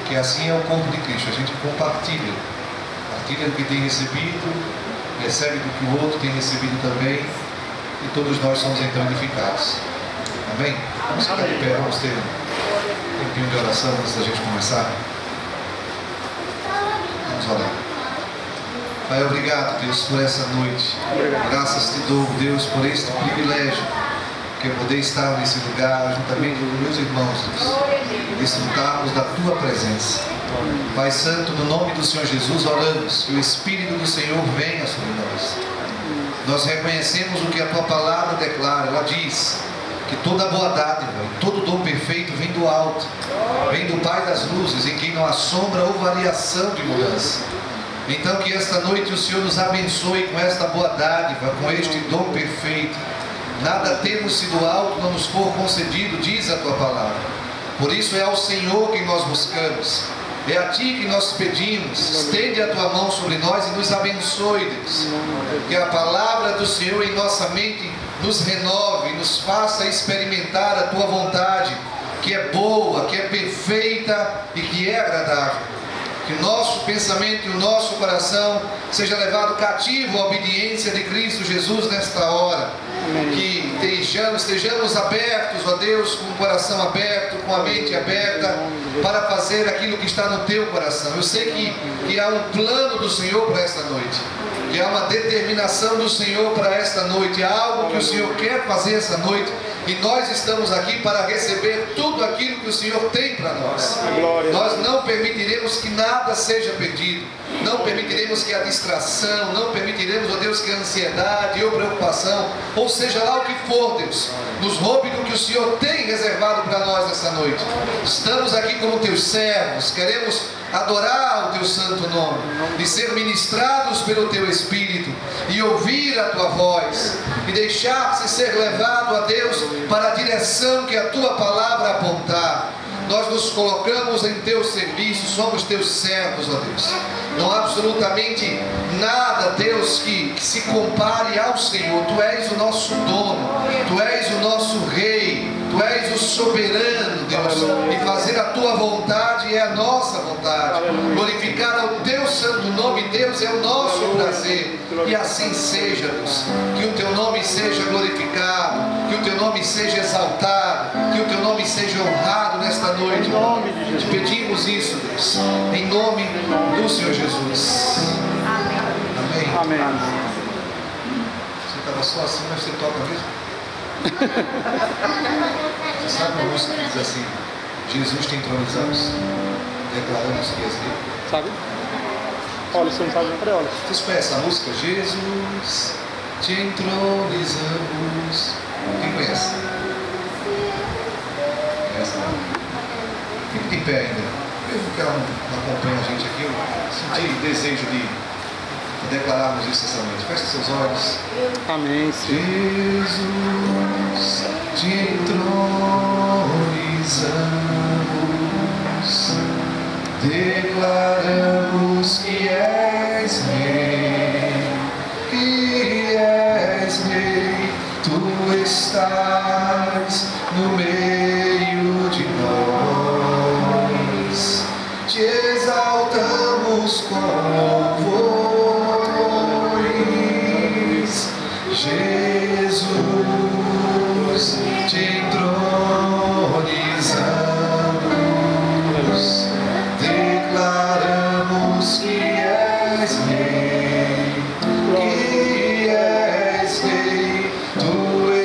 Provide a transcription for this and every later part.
porque assim é o corpo de Cristo, a gente compartilha do que tem recebido, recebe do que o outro tem recebido também, e todos nós somos então edificados. Amém? Vamos ficar de pé, vamos ter um tempinho de oração antes da gente começar. Vamos orar. Pai, obrigado, Deus, por essa noite. Graças te dou, Deus, por este privilégio, que é poder estar nesse lugar juntamente com meus irmãos, Deus, desfrutarmos da tua presença. Pai Santo, no nome do Senhor Jesus, oramos que o Espírito do Senhor venha sobre nós. Nós reconhecemos o que a tua palavra declara. Ela diz que toda boa dádiva e todo dom perfeito vem do alto, vem do Pai das luzes, em quem não há sombra ou variação de mudança. Então que esta noite o Senhor nos abençoe com esta boa dádiva, com este dom perfeito. Nada temos se do alto não nos for concedido, diz a tua palavra. Por isso é ao Senhor que nós buscamos, é a ti que nós pedimos. Estende a tua mão sobre nós e nos abençoe, Deus. Que a palavra do Senhor em nossa mente nos renove, nos faça experimentar a tua vontade, que é boa, que é perfeita e que é agradável. Que o nosso pensamento e o nosso coração seja levado cativo à obediência de Cristo Jesus nesta hora. Amém. Que estejamos abertos, ó Deus, com o coração aberto, com a mente aberta, para fazer aquilo que está no teu coração. Eu sei que há um plano do Senhor para esta noite, que há uma determinação do Senhor para esta noite, há algo que o Senhor quer fazer esta noite, e nós estamos aqui para receber tudo aquilo que o Senhor tem para nós. Nós não permitiremos que nada seja perdido, não permitiremos que a distração, não permitiremos, ó Deus, que a ansiedade ou preocupação, ou seja lá o que for, Deus, nos roube do que o Senhor tem reservado para nós nessa noite. Estamos aqui como teus servos, queremos adorar o teu santo nome, e ser ministrados pelo teu Espírito, e ouvir a tua voz, e deixar-se ser levado a Deus para a direção que a tua palavra apontar. Nós nos colocamos em teu serviço, somos teus servos, ó Deus. Não há absolutamente nada, Deus, que se compare ao Senhor. Tu és o nosso dono, tu és o nosso rei, tu és o soberano, Deus, e fazer a tua vontade é a nossa vontade. Glorificar ao teu santo nome, Deus, é o nosso prazer. E assim seja, Deus. Que o teu nome seja glorificado, que o teu nome seja exaltado, que o teu nome seja honrado nesta noite. Te pedimos isso, Deus, em nome do Senhor Jesus. Amém. Amém. Você estava só assim, mas você toca mesmo? Você sabe uma música que diz assim: Jesus te entronizamos, declaramos que és Deus. Sabe? Olha, você não sabe, não, olha. Vocês conhecem a música? Jesus te entronizamos. Quem conhece? Conhece? Fique de pé ainda. Mesmo que ela não acompanhe a gente aqui, eu senti desejo de declararmos isso essa noite. Feche seus olhos. Amém. Jesus te entronizamos, declaramos que és rei, tu estás no meio de nós, te exaltamos com louvores. Jesus te entronizamos, declaramos que és rei, tu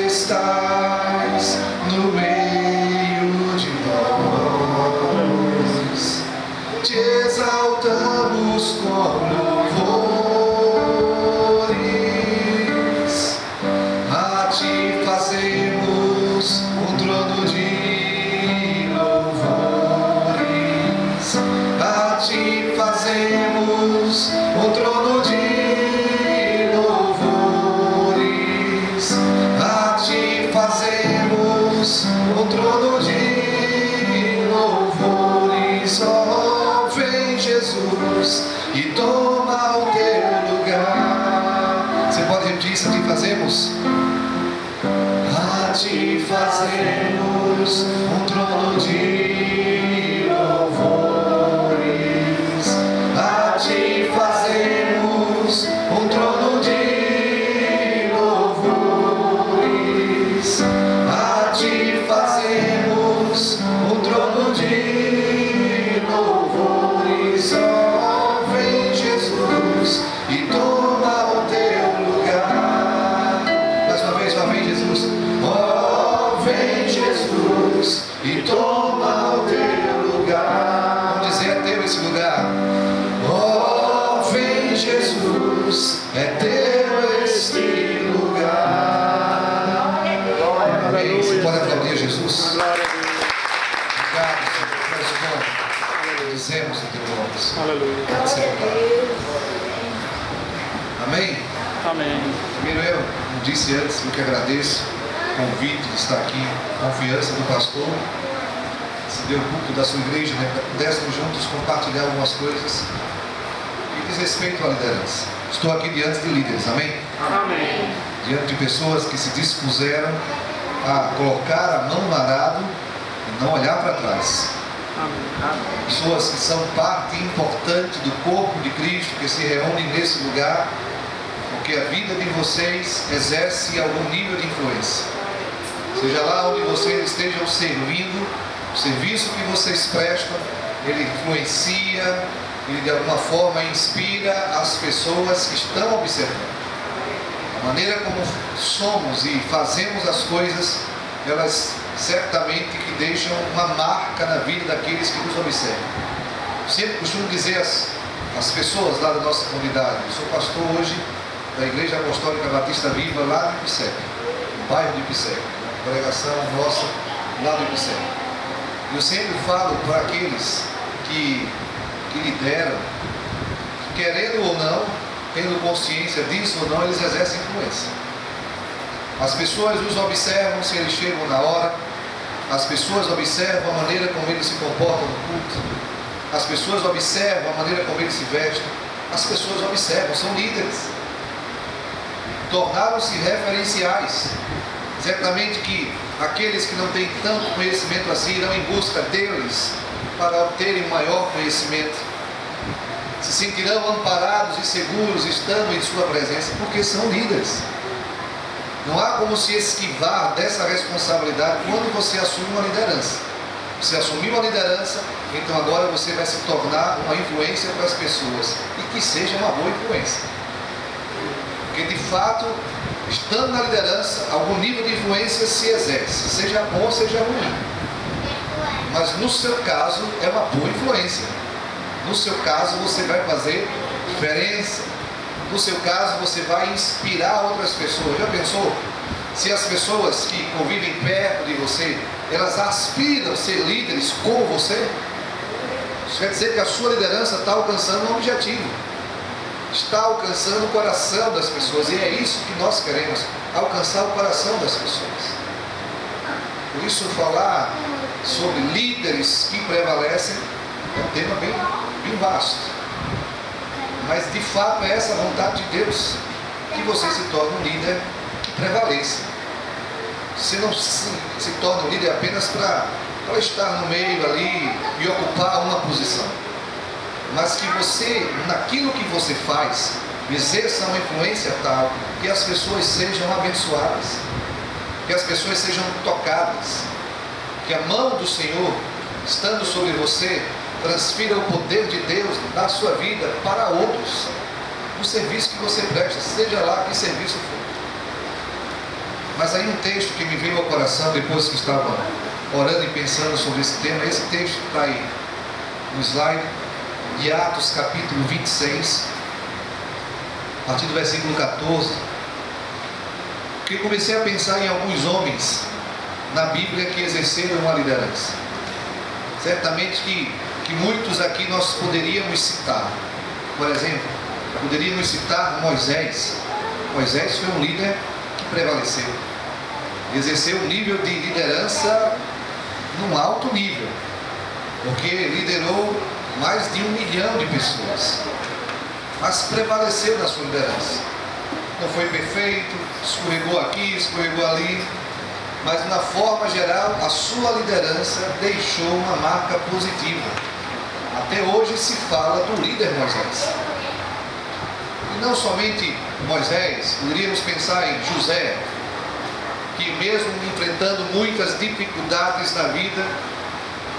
estás no meio de nós, te exaltamos com louvores, a ti fazemos um trono de louvores, a ti fazemos um trono de louvores, a ti fazemos um trono de louvores. Oh, vem Jesus e toma o teu lugar. Você pode repetir isso? A ti fazemos? A ti fazemos um trono de louvor, de louvores, ó, vem Jesus e toma o teu lugar. Mais uma vez, ó, vem Jesus, ó, vem Jesus e toma o teu lugar. Vamos dizer, é teu esse lugar. Ó, vem Jesus, é teu este lugar. Amém. Você pode aplaudir a Jesus? Glória a Deus. Obrigado, Senhor, tu és bom. Dizemos o teu nome. Aleluia. Esse lugar. Amém? Amém. Primeiro eu, como disse antes, eu que agradeço o convite de estar aqui, a confiança do pastor, se deu o culto da sua igreja, né, para pudéssemos juntos compartilhar algumas coisas que diz respeito à liderança. Estou aqui diante de líderes, amém? Amém. Diante de pessoas que se dispuseram a colocar a mão no arado e não olhar para trás. Amém. Pessoas que são parte importante do corpo de Cristo, que se reúnem nesse lugar, porque a vida de vocês exerce algum nível de influência. Seja lá onde vocês estejam servindo, o serviço que vocês prestam, ele influencia, ele de alguma forma inspira as pessoas que estão observando. A maneira como somos e fazemos as coisas, elas certamente que deixam uma marca na vida daqueles que nos observam. Sempre costumo dizer às pessoas lá da nossa comunidade, eu sou pastor hoje da Igreja Apostólica Batista Viva lá no Ipicé, no bairro de Ipicé, congregação nossa lá do Ipicé. Eu sempre falo para aqueles que lideram, querendo ou não, tendo consciência disso ou não, eles exercem influência. As pessoas os observam se eles chegam na hora, as pessoas observam a maneira como eles se comportam no culto, as pessoas observam a maneira como eles se vestem, as pessoas observam, são líderes, tornaram-se referenciais. Certamente que aqueles que não têm tanto conhecimento assim irão em busca deles para obterem maior conhecimento, se sentirão amparados e seguros estando em sua presença, porque são líderes. Não há como se esquivar dessa responsabilidade quando você assume uma liderança. Você assumiu uma liderança, então agora você vai se tornar uma influência para as pessoas, e que seja uma boa influência, porque de fato, estando na liderança, algum nível de influência se exerce, seja bom, seja ruim. Mas no seu caso, é uma boa influência. No seu caso, você vai fazer diferença. No seu caso, você vai inspirar outras pessoas. Já pensou? Se as pessoas que convivem perto de você, elas aspiram a ser líderes como você, isso quer dizer que a sua liderança está alcançando um objetivo, está alcançando o coração das pessoas, e é isso que nós queremos, alcançar o coração das pessoas. Por isso, falar sobre líderes que prevalecem é um tema bem vasto, mas de fato é essa a vontade de Deus, que você se torne um líder que prevaleça. Você não se torna um líder apenas para estar no meio ali e ocupar uma posição, mas que você, naquilo que você faz, exerça uma influência tal que as pessoas sejam abençoadas, que as pessoas sejam tocadas, que a mão do Senhor, estando sobre você, transfira o poder de Deus na sua vida para outros, no serviço que você presta, seja lá que serviço for. Mas aí um texto que me veio ao coração depois que estava orando e pensando sobre esse tema, esse texto está aí no slide, de Atos capítulo 26, a partir do versículo 14, porque comecei a pensar em alguns homens na Bíblia que exerceram uma liderança. Certamente que muitos aqui nós poderíamos citar. Por exemplo, poderíamos citar Moisés. Moisés foi um líder que prevaleceu, exerceu um nível de liderança num alto nível, porque liderou mais de 1 milhão de pessoas, mas prevaleceu na sua liderança. Não foi perfeito, escorregou aqui, escorregou ali, mas na forma geral a sua liderança deixou uma marca positiva. Até hoje se fala do líder Moisés. E não somente Moisés, poderíamos pensar em José, que mesmo enfrentando muitas dificuldades na vida,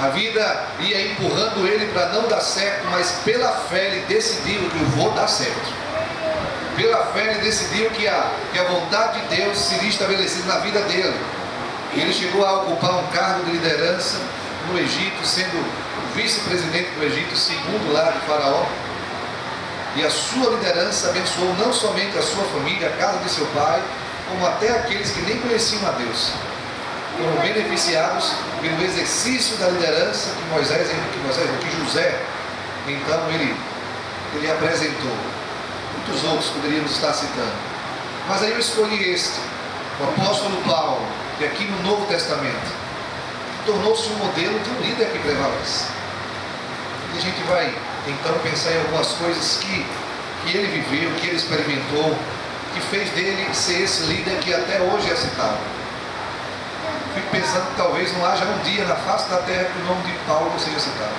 A vida ia empurrando ele para não dar certo, mas pela fé ele decidiu que eu vou dar certo. Pela fé ele decidiu que a vontade de Deus seria estabelecida na vida dele. Ele chegou a ocupar um cargo de liderança no Egito, sendo o vice-presidente do Egito, segundo lá de Faraó. E a sua liderança abençoou não somente a sua família, a casa de seu pai, como até aqueles que nem conheciam a Deus. Foram beneficiados pelo exercício da liderança que José, então ele apresentou. Muitos outros poderíamos estar citando. Mas aí eu escolhi este, o apóstolo Paulo, que aqui no Novo Testamento tornou-se um modelo de um líder que prevalece. E a gente vai então pensar em algumas coisas que ele viveu, que ele experimentou, que fez dele ser esse líder que até hoje é citado. Fico pensando que talvez não haja um dia na face da terra que o nome de Paulo não seja citado,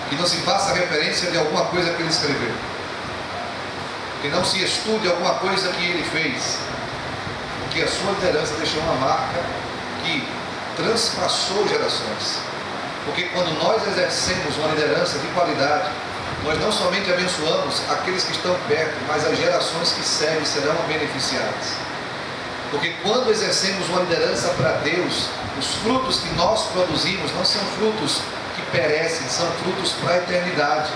que não se faça referência de alguma coisa que ele escreveu, que não se estude alguma coisa que ele fez, porque a sua liderança deixou uma marca que transpassou gerações. Porque quando nós exercemos uma liderança de qualidade, nós não somente abençoamos aqueles que estão perto, mas as gerações que seguem serão beneficiadas. Porque quando exercemos uma liderança para Deus, os frutos que nós produzimos não são frutos que perecem, são frutos para a eternidade.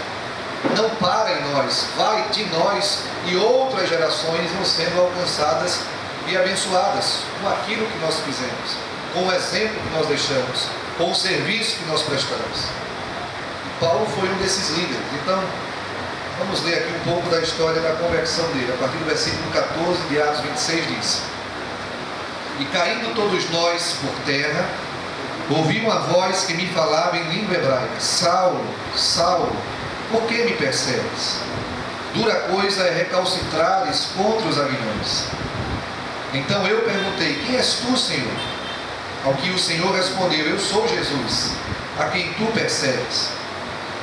Não para em nós, vai de nós, e outras gerações vão sendo alcançadas e abençoadas com aquilo que nós fizemos, com o exemplo que nós deixamos, com o serviço que nós prestamos. E Paulo foi um desses líderes. Então, vamos ler aqui um pouco da história da conversão dele. A partir do versículo 14 de Atos 26 diz: E caindo todos nós por terra, ouvi uma voz que me falava em língua hebraica: Saulo, Saulo, por que me persegues? Dura coisa é recalcitrares contra os aguilhões. Então eu perguntei: Quem és tu, Senhor? Ao que o Senhor respondeu: Eu sou Jesus, a quem tu persegues.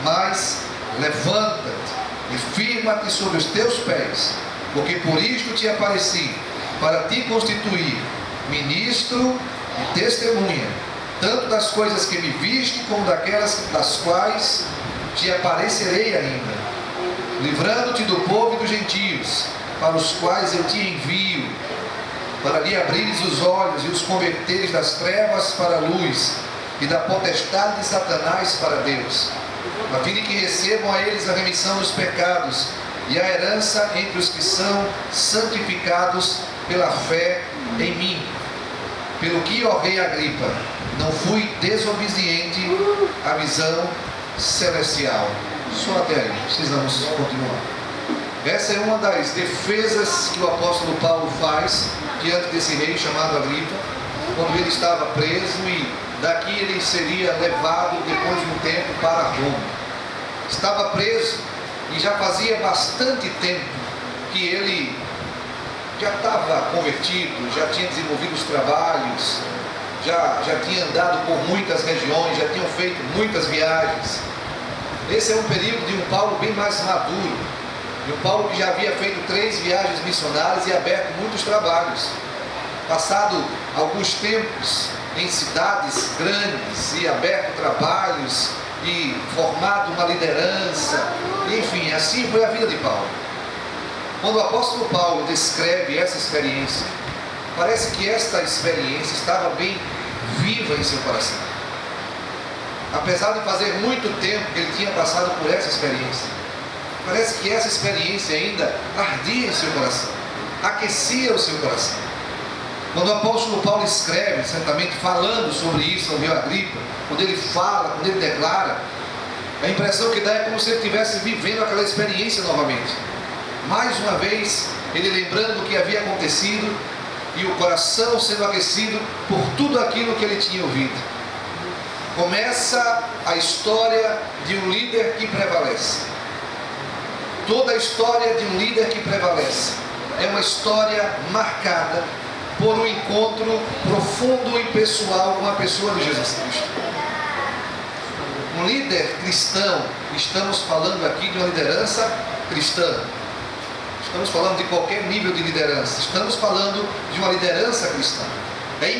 Mas levanta-te e firma-te sobre os teus pés, porque por isto te apareci, para te constituir ministro e testemunha, tanto das coisas que me viste, como daquelas das quais te aparecerei ainda, livrando-te do povo e dos gentios, para os quais eu te envio, para lhe abrires os olhos e os converteres das trevas para a luz, e da potestade de Satanás para Deus, a fim de que recebam a eles a remissão dos pecados e a herança entre os que são santificados pela fé em mim. Pelo que, ó rei Agripa, não fui desobediente à visão celestial. Só até aí, precisamos continuar. Essa é uma das defesas que o apóstolo Paulo faz diante desse rei chamado Agripa, quando ele estava preso, e daqui ele seria levado depois de um tempo para Roma. Estava preso e já fazia bastante tempo que ele já estava convertido, já tinha desenvolvido os trabalhos, já tinha andado por muitas regiões, já tinham feito muitas viagens. Esse é um período de um Paulo bem mais maduro, de um Paulo que já havia feito 3 viagens missionárias e aberto muitos trabalhos, passado alguns tempos em cidades grandes e aberto trabalhos e formado uma liderança. Enfim, assim foi a vida de Paulo. Quando o apóstolo Paulo descreve essa experiência, parece que esta experiência estava bem viva em seu coração. Apesar de fazer muito tempo que ele tinha passado por essa experiência, parece que essa experiência ainda ardia em seu coração, aquecia o seu coração. Quando o apóstolo Paulo escreve, certamente falando sobre isso ao rei Agripa, quando ele fala, quando ele declara, a impressão que dá é como se ele estivesse vivendo aquela experiência novamente. Mais uma vez, ele lembrando o que havia acontecido e o coração sendo aquecido por tudo aquilo que ele tinha ouvido. Começa a história de um líder que prevalece. Toda a história de um líder que prevalece é uma história marcada por um encontro profundo e pessoal com a pessoa de Jesus Cristo. Um líder cristão, estamos falando aqui de uma liderança cristã. Estamos falando de qualquer nível de liderança. Estamos falando de uma liderança cristã. É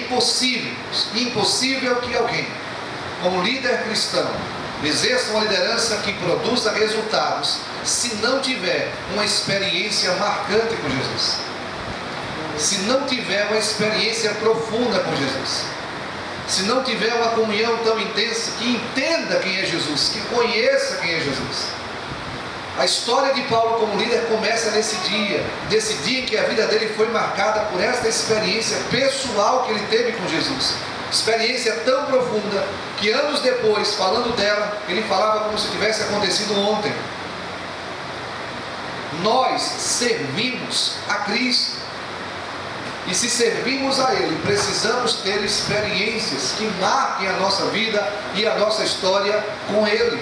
impossível que alguém como líder cristão, exerça uma liderança que produza resultados se não tiver uma experiência marcante com Jesus. Se não tiver uma experiência profunda com Jesus. Se não tiver uma comunhão tão intensa que entenda quem é Jesus, que conheça quem é Jesus. A história de Paulo como líder começa nesse dia em que a vida dele foi marcada por esta experiência pessoal que ele teve com Jesus. Experiência tão profunda que anos depois, falando dela, ele falava como se tivesse acontecido ontem. Nós servimos a Cristo. E se servimos a Ele, precisamos ter experiências que marquem a nossa vida e a nossa história com Ele.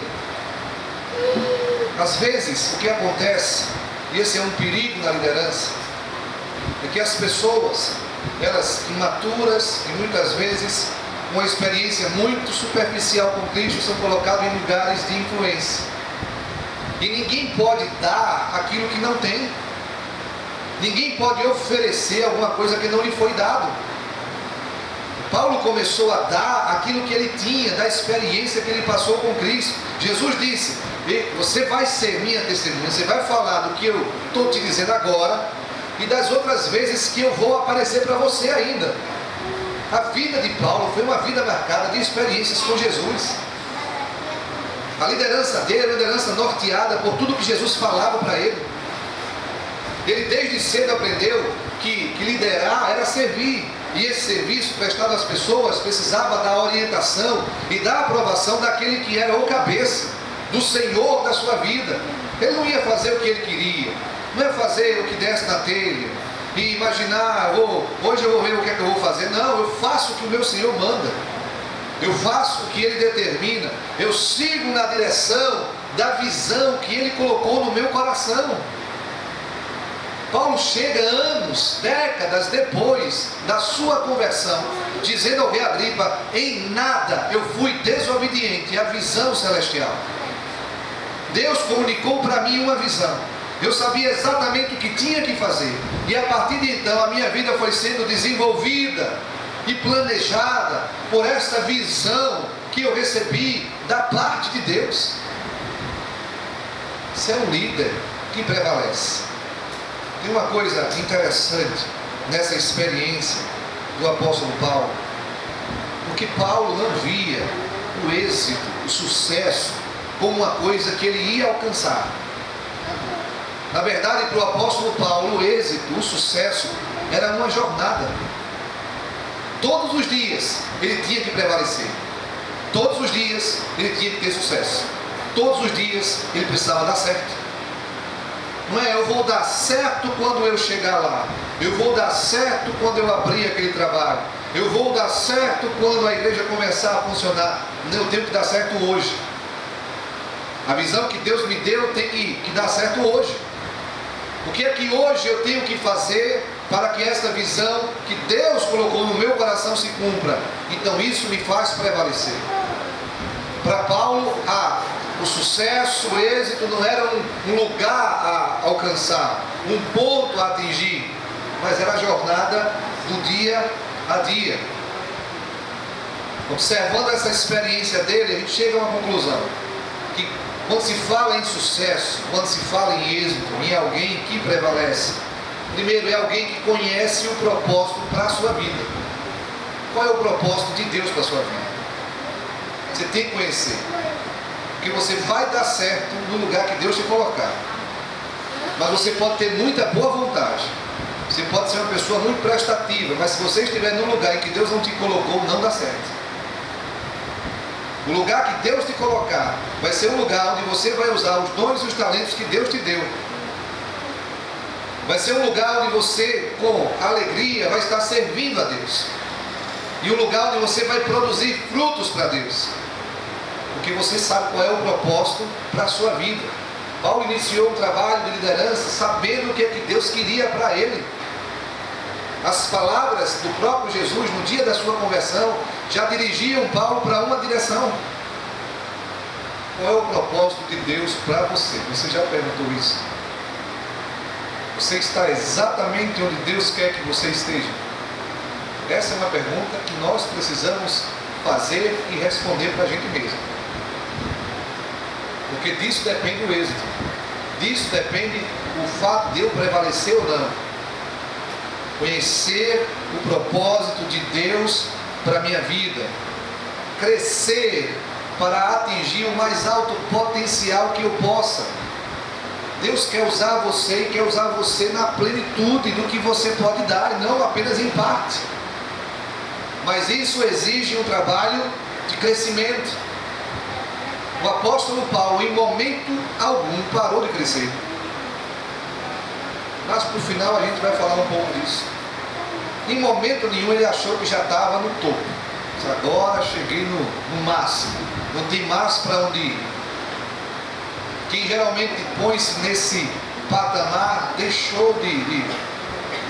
Às vezes, o que acontece, e esse é um perigo na liderança, é que as pessoas, elas imaturas e muitas vezes com uma experiência muito superficial com Cristo, são colocadas em lugares de influência. E ninguém pode dar aquilo que não tem. Ninguém pode oferecer alguma coisa que não lhe foi dado. Paulo começou a dar aquilo que ele tinha, da experiência que ele passou com Cristo. Jesus disse: você vai ser minha testemunha, você vai falar do que eu estou te dizendo agora e das outras vezes que eu vou aparecer para você ainda. A vida de Paulo foi uma vida marcada de experiências com Jesus. A liderança dele era uma liderança norteada por tudo que Jesus falava para ele. Ele desde cedo aprendeu que liderar era servir. E esse serviço prestado às pessoas precisava da orientação e da aprovação daquele que era o cabeça, do Senhor da sua vida. Ele não ia fazer o que ele queria, não ia fazer o que desce na telha e imaginar, hoje eu vou ver o que é que eu vou fazer. Não, eu faço o que o meu Senhor manda. Eu faço o que Ele determina. Eu sigo na direção da visão que Ele colocou no meu coração. Paulo chega anos, décadas depois da sua conversão, dizendo ao rei Agripa: em nada eu fui desobediente à visão celestial. Deus comunicou para mim uma visão. Eu sabia exatamente o que tinha que fazer. E a partir de então a minha vida foi sendo desenvolvida e planejada por esta visão que eu recebi da parte de Deus. Você é um líder que prevalece. Tem uma coisa interessante nessa experiência do apóstolo Paulo, porque Paulo não via o êxito, o sucesso como uma coisa que ele ia alcançar. Na verdade, para o apóstolo Paulo, o êxito, o sucesso era uma jornada. Todos os dias ele tinha que prevalecer. Todos os dias ele tinha que ter sucesso. Todos os dias ele precisava dar certo. Não é, eu vou dar certo quando eu chegar lá. Eu vou dar certo quando eu abrir aquele trabalho. Eu vou dar certo quando a igreja começar a funcionar. Não, eu tenho que dar certo hoje. A visão que Deus me deu tem que dar certo hoje. O que é que hoje eu tenho que fazer para que esta visão que Deus colocou no meu coração se cumpra? Então isso me faz prevalecer. Para Paulo, o sucesso, o êxito não era um lugar a alcançar, um ponto a atingir, mas era a jornada do dia a dia. Observando essa experiência dele, a gente chega a uma conclusão, que quando se fala em sucesso, quando se fala em êxito, em alguém que prevalece, primeiro é alguém que conhece o propósito para a sua vida. Qual é o propósito de Deus para a sua vida? Você tem que conhecer. Porque você vai dar certo no lugar que Deus te colocar. Mas você pode ter muita boa vontade. Você pode ser uma pessoa muito prestativa, mas se você estiver num lugar em que Deus não te colocou, não dá certo. O lugar que Deus te colocar vai ser um lugar onde você vai usar os dons e os talentos que Deus te deu. Vai ser um lugar onde você, com alegria, vai estar servindo a Deus. E um lugar onde você vai produzir frutos para Deus. Porque você sabe qual é o propósito para a sua vida. Paulo iniciou um trabalho de liderança sabendo o que é que Deus queria para ele. As palavras do próprio Jesus no dia da sua conversão já dirigiam Paulo para uma direção. Qual é o propósito de Deus para você? Você já perguntou isso? Você está exatamente onde Deus quer que você esteja? Essa é uma pergunta que nós precisamos fazer e responder para a gente mesmo. Porque disso depende o êxito. Disso depende o fato de eu prevalecer ou não. Conhecer o propósito de Deus para a minha vida. Crescer para atingir o mais alto potencial que eu possa. Deus quer usar você e quer usar você na plenitude do que você pode dar, e não apenas em parte. Mas isso exige um trabalho de crescimento. O apóstolo Paulo, em momento algum, parou de crescer. Mas por final a gente vai falar um pouco disso. Em momento nenhum ele achou que já estava no topo. Agora cheguei no máximo. Não tem mais para onde ir. Quem geralmente põe-se nesse patamar deixou de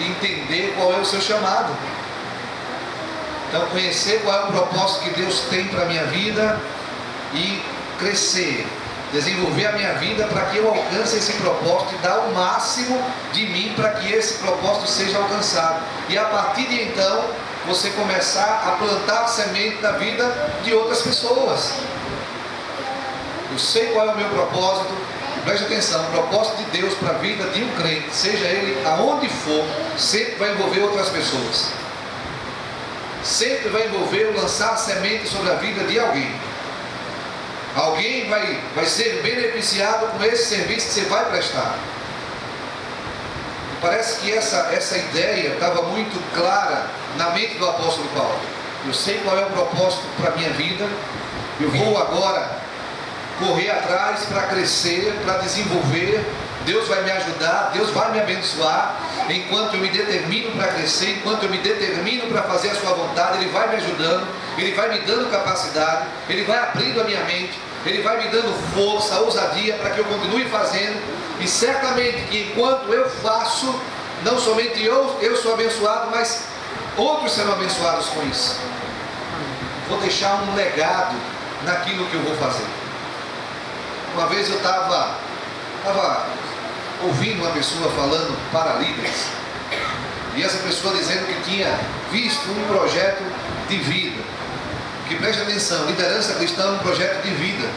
entender qual é o seu chamado. Então conhecer qual é o propósito que Deus tem para a minha vida e crescer, desenvolver a minha vida para que eu alcance esse propósito e dar o máximo de mim para que esse propósito seja alcançado. E a partir de então, você começar a plantar a semente da vida de outras pessoas. Eu sei qual é o meu propósito. Preste atenção, o propósito de Deus para a vida de um crente, seja ele aonde for, sempre vai envolver outras pessoas. Sempre vai envolver o lançar semente sobre a vida de alguém. Alguém vai ser beneficiado com esse serviço que você vai prestar. E parece que essa ideia estava muito clara na mente do apóstolo Paulo. Eu sei qual é o propósito para a minha vida. Eu vou agora correr atrás para crescer, para desenvolver. Deus vai me ajudar, Deus vai me abençoar. Enquanto eu me determino para crescer, enquanto eu me determino para fazer a sua vontade, Ele vai me ajudando, Ele vai me dando capacidade, Ele vai abrindo a minha mente, Ele vai me dando força, ousadia para que eu continue fazendo. E certamente que enquanto eu faço, não somente eu sou abençoado, mas outros serão abençoados com isso. Vou deixar um legado naquilo que eu vou fazer. Uma vez eu estava ouvindo uma pessoa falando para líderes, e essa pessoa dizendo que tinha visto um projeto de vida. Que preste atenção, liderança cristã é um projeto de vida.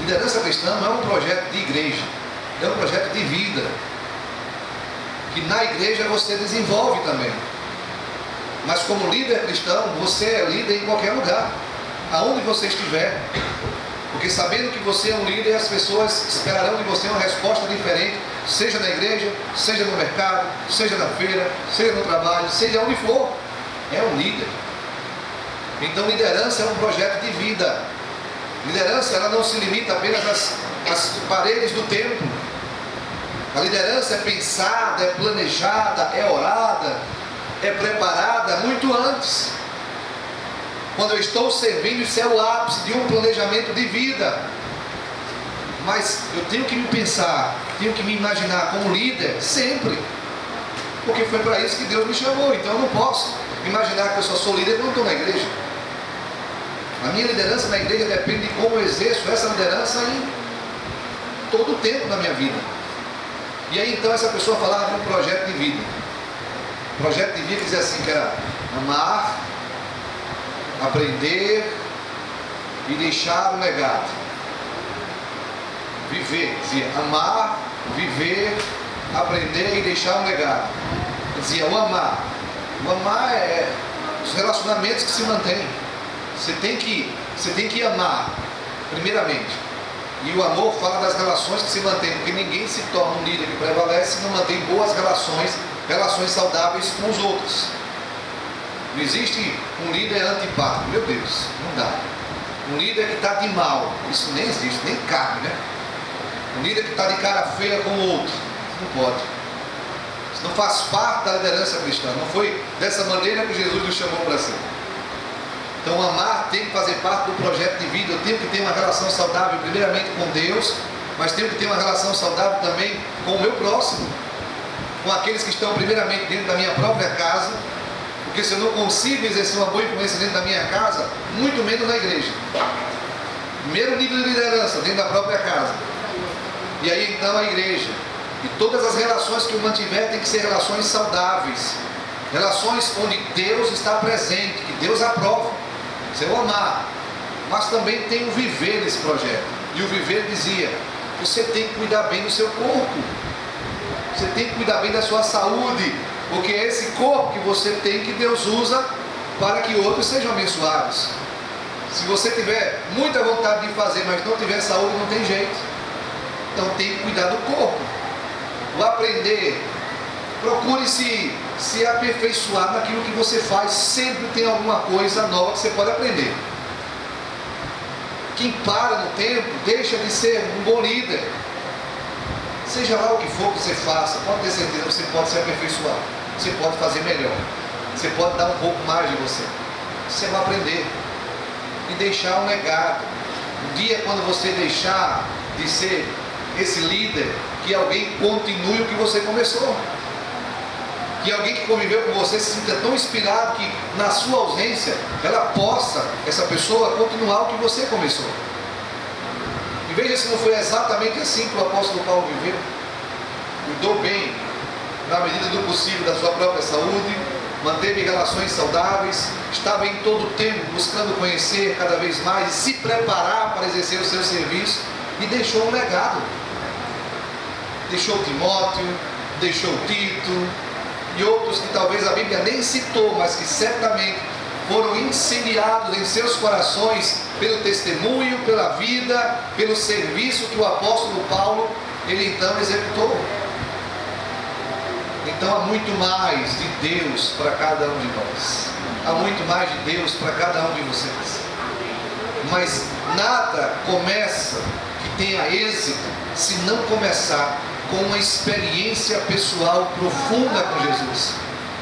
Liderança cristã não é um projeto de igreja, é um projeto de vida. Que na igreja você desenvolve também. Mas como líder cristão, você é líder em qualquer lugar, aonde você estiver. Porque sabendo que você é um líder, as pessoas esperarão de você uma resposta diferente, seja na igreja, seja no mercado, seja na feira, seja no trabalho, seja onde for. É um líder. Então liderança é um projeto de vida. Liderança ela não se limita apenas às paredes do templo. A liderança é pensada, é planejada, é orada, é preparada muito antes. Quando eu estou servindo, isso é o ápice de um planejamento de vida. Mas eu tenho que me pensar, tenho que me imaginar como líder sempre. Porque foi para isso que Deus me chamou. Então eu não posso imaginar que eu só sou líder quando estou na igreja. A minha liderança na igreja depende de como eu exerço essa liderança em todo o tempo da minha vida. E aí então essa pessoa falava de um projeto de vida. Projeto de vida que dizia assim, que era amar, aprender e deixar um legado. Viver, dizia amar, viver, aprender e deixar um legado. Dizia o amar. O amar é os relacionamentos que se mantêm. Você tem que amar, primeiramente. E o amor fala das relações que se mantêm, porque ninguém se torna um líder que prevalece se não mantém boas relações saudáveis com os outros. Não existe um líder antipático, meu Deus, não dá. Um líder que está de mal, isso nem existe, nem cabe, né? Um líder que está de cara feia com o outro, não pode. Isso não faz parte da liderança cristã, não foi dessa maneira que Jesus nos chamou para ser. Então amar tem que fazer parte do projeto de vida. Eu tenho que ter uma relação saudável primeiramente com Deus, mas tenho que ter uma relação saudável também com o meu próximo, com aqueles que estão primeiramente dentro da minha própria casa. Porque se eu não consigo exercer uma boa influência dentro da minha casa, muito menos na igreja. Primeiro nível de liderança, dentro da própria casa. E aí então a igreja. E todas as relações que eu mantiver tem que ser relações saudáveis. Relações onde Deus está presente, que Deus aprova. Isso é o amar. Mas também tem o viver nesse projeto. E o viver dizia: você tem que cuidar bem do seu corpo. Você tem que cuidar bem da sua saúde. Porque é esse corpo que você tem que Deus usa para que outros sejam abençoados. Se você tiver muita vontade de fazer, mas não tiver saúde, não tem jeito. Então tem que cuidar do corpo. O aprender. Procure se aperfeiçoar naquilo que você faz. Sempre tem alguma coisa nova que você pode aprender. Quem para no tempo deixa de ser um bom líder. Seja lá o que for que você faça, pode ter certeza que você pode se aperfeiçoar. Você pode fazer melhor. Você pode dar um pouco mais de você. Você vai aprender. E deixar um legado. Um dia, quando você deixar de ser esse líder, que alguém continue o que você começou. Que alguém que conviveu com você se sinta tão inspirado que na sua ausência ela possa, essa pessoa, continuar o que você começou. E veja se não foi exatamente assim que o apóstolo Paulo viveu. Cuidou bem, na medida do possível, da sua própria saúde, manteve relações saudáveis, estava em todo o tempo buscando conhecer cada vez mais e se preparar para exercer o seu serviço, e deixou um legado. Deixou Timóteo, deixou Tito e outros que talvez a Bíblia nem citou, mas que certamente foram incendiados em seus corações pelo testemunho, pela vida, pelo serviço que o apóstolo Paulo, ele então executou. Então há muito mais de Deus para cada um de nós. Há muito mais de Deus para cada um de vocês. Mas nada começa que tenha êxito se não começar com uma experiência pessoal profunda com Jesus,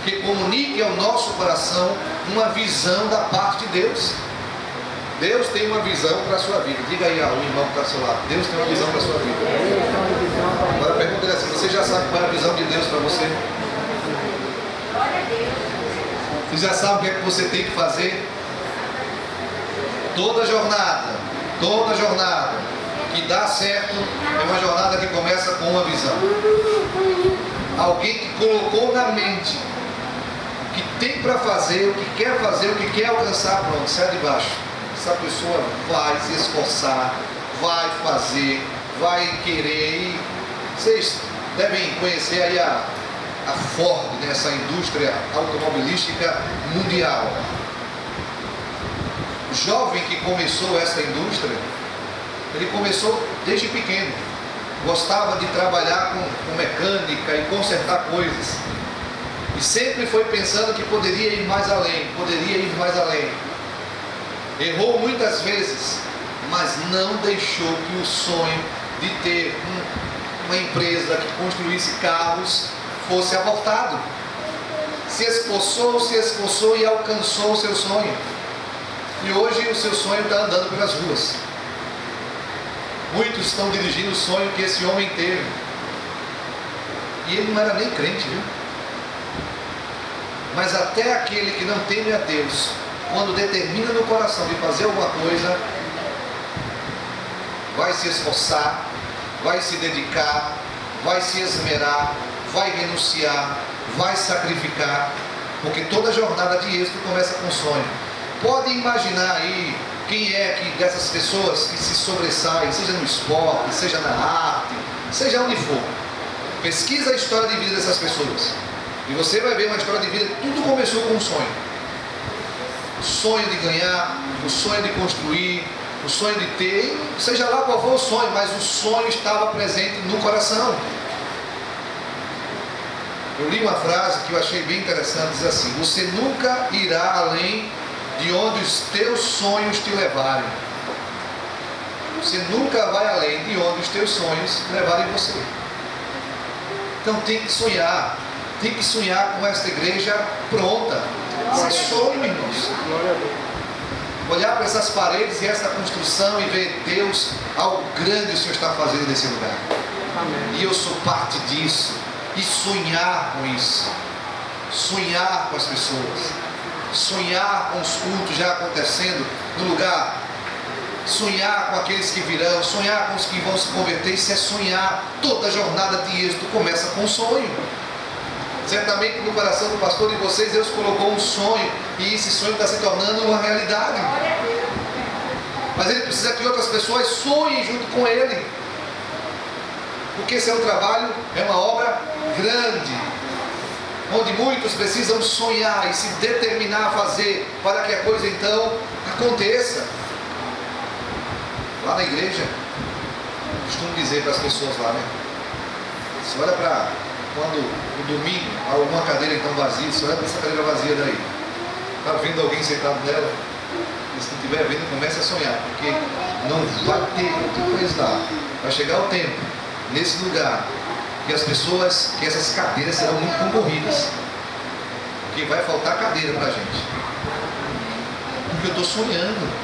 que comunique ao nosso coração uma visão da parte de Deus. Deus tem uma visão para a sua vida. Diga aí ao irmão que está ao seu lado: Deus tem uma visão para a sua vida. Agora pergunta assim: você já sabe qual é a visão de Deus para você? Você já sabe o que é que você tem que fazer? Toda jornada que dá certo é uma jornada que começa com uma visão. Alguém que colocou na mente o que tem para fazer, o que quer alcançar, pronto, sai de baixo. Essa pessoa vai se esforçar, vai fazer, vai querer. E vocês devem conhecer aí a Ford, nessa indústria automobilística mundial. O jovem que começou essa indústria, ele começou desde pequeno. Gostava de trabalhar com mecânica e consertar coisas. E sempre foi pensando que poderia ir mais além. Errou muitas vezes, mas não deixou que o sonho de ter uma empresa que construísse carros fosse abortado. Se esforçou e alcançou o seu sonho. E hoje o seu sonho está andando pelas ruas. Muitos estão dirigindo o sonho que esse homem teve. E ele não era nem crente, viu? Mas até aquele que não teme a Deus, quando determina no coração de fazer alguma coisa, vai se esforçar, vai se dedicar, vai se esmerar, vai renunciar, vai sacrificar, porque toda jornada de êxito começa com sonho. Pode imaginar aí quem é que dessas pessoas que se sobressaem, seja no esporte, seja na arte, seja onde for. Pesquisa a história de vida dessas pessoas e você vai ver uma história de vida. Tudo começou com um sonho. O sonho de ganhar, o sonho de construir, o sonho de ter, seja lá qual for o sonho, mas o sonho estava presente no coração. Eu li uma frase que eu achei bem interessante, diz assim: você nunca irá além de onde os teus sonhos te levarem. Você nunca vai além de onde os teus sonhos levarem você. Então tem que sonhar com esta igreja pronta. Isso é sonho, irmãos. Olhar para essas paredes e essa construção e ver Deus, algo grande o Senhor está fazendo nesse lugar. Amém. E eu sou parte disso. E sonhar com isso. Sonhar com as pessoas. Sonhar com os cultos já acontecendo no lugar. Sonhar com aqueles que virão. Sonhar com os que vão se converter. Isso é sonhar. Toda jornada de êxito começa com um sonho. Certamente no coração do pastor de vocês, Deus colocou um sonho E esse sonho está se tornando uma realidade. Mas ele precisa que outras pessoas sonhem junto com ele. Porque esse é um trabalho, é uma obra grande, onde muitos precisam sonhar e se determinar a fazer para que a coisa então aconteça. Lá na igreja, costumo dizer para as pessoas lá, né? Você olha para quando no domingo há alguma cadeira então vazia, você olha para essa cadeira vazia daí. Está vendo alguém sentado nela? E se não estiver vendo, comece a sonhar, porque não vai ter outra coisa lá. Vai chegar o tempo, nesse lugar, que as pessoas, que essas cadeiras serão muito concorridas. Porque vai faltar cadeira para a gente. Porque eu estou sonhando.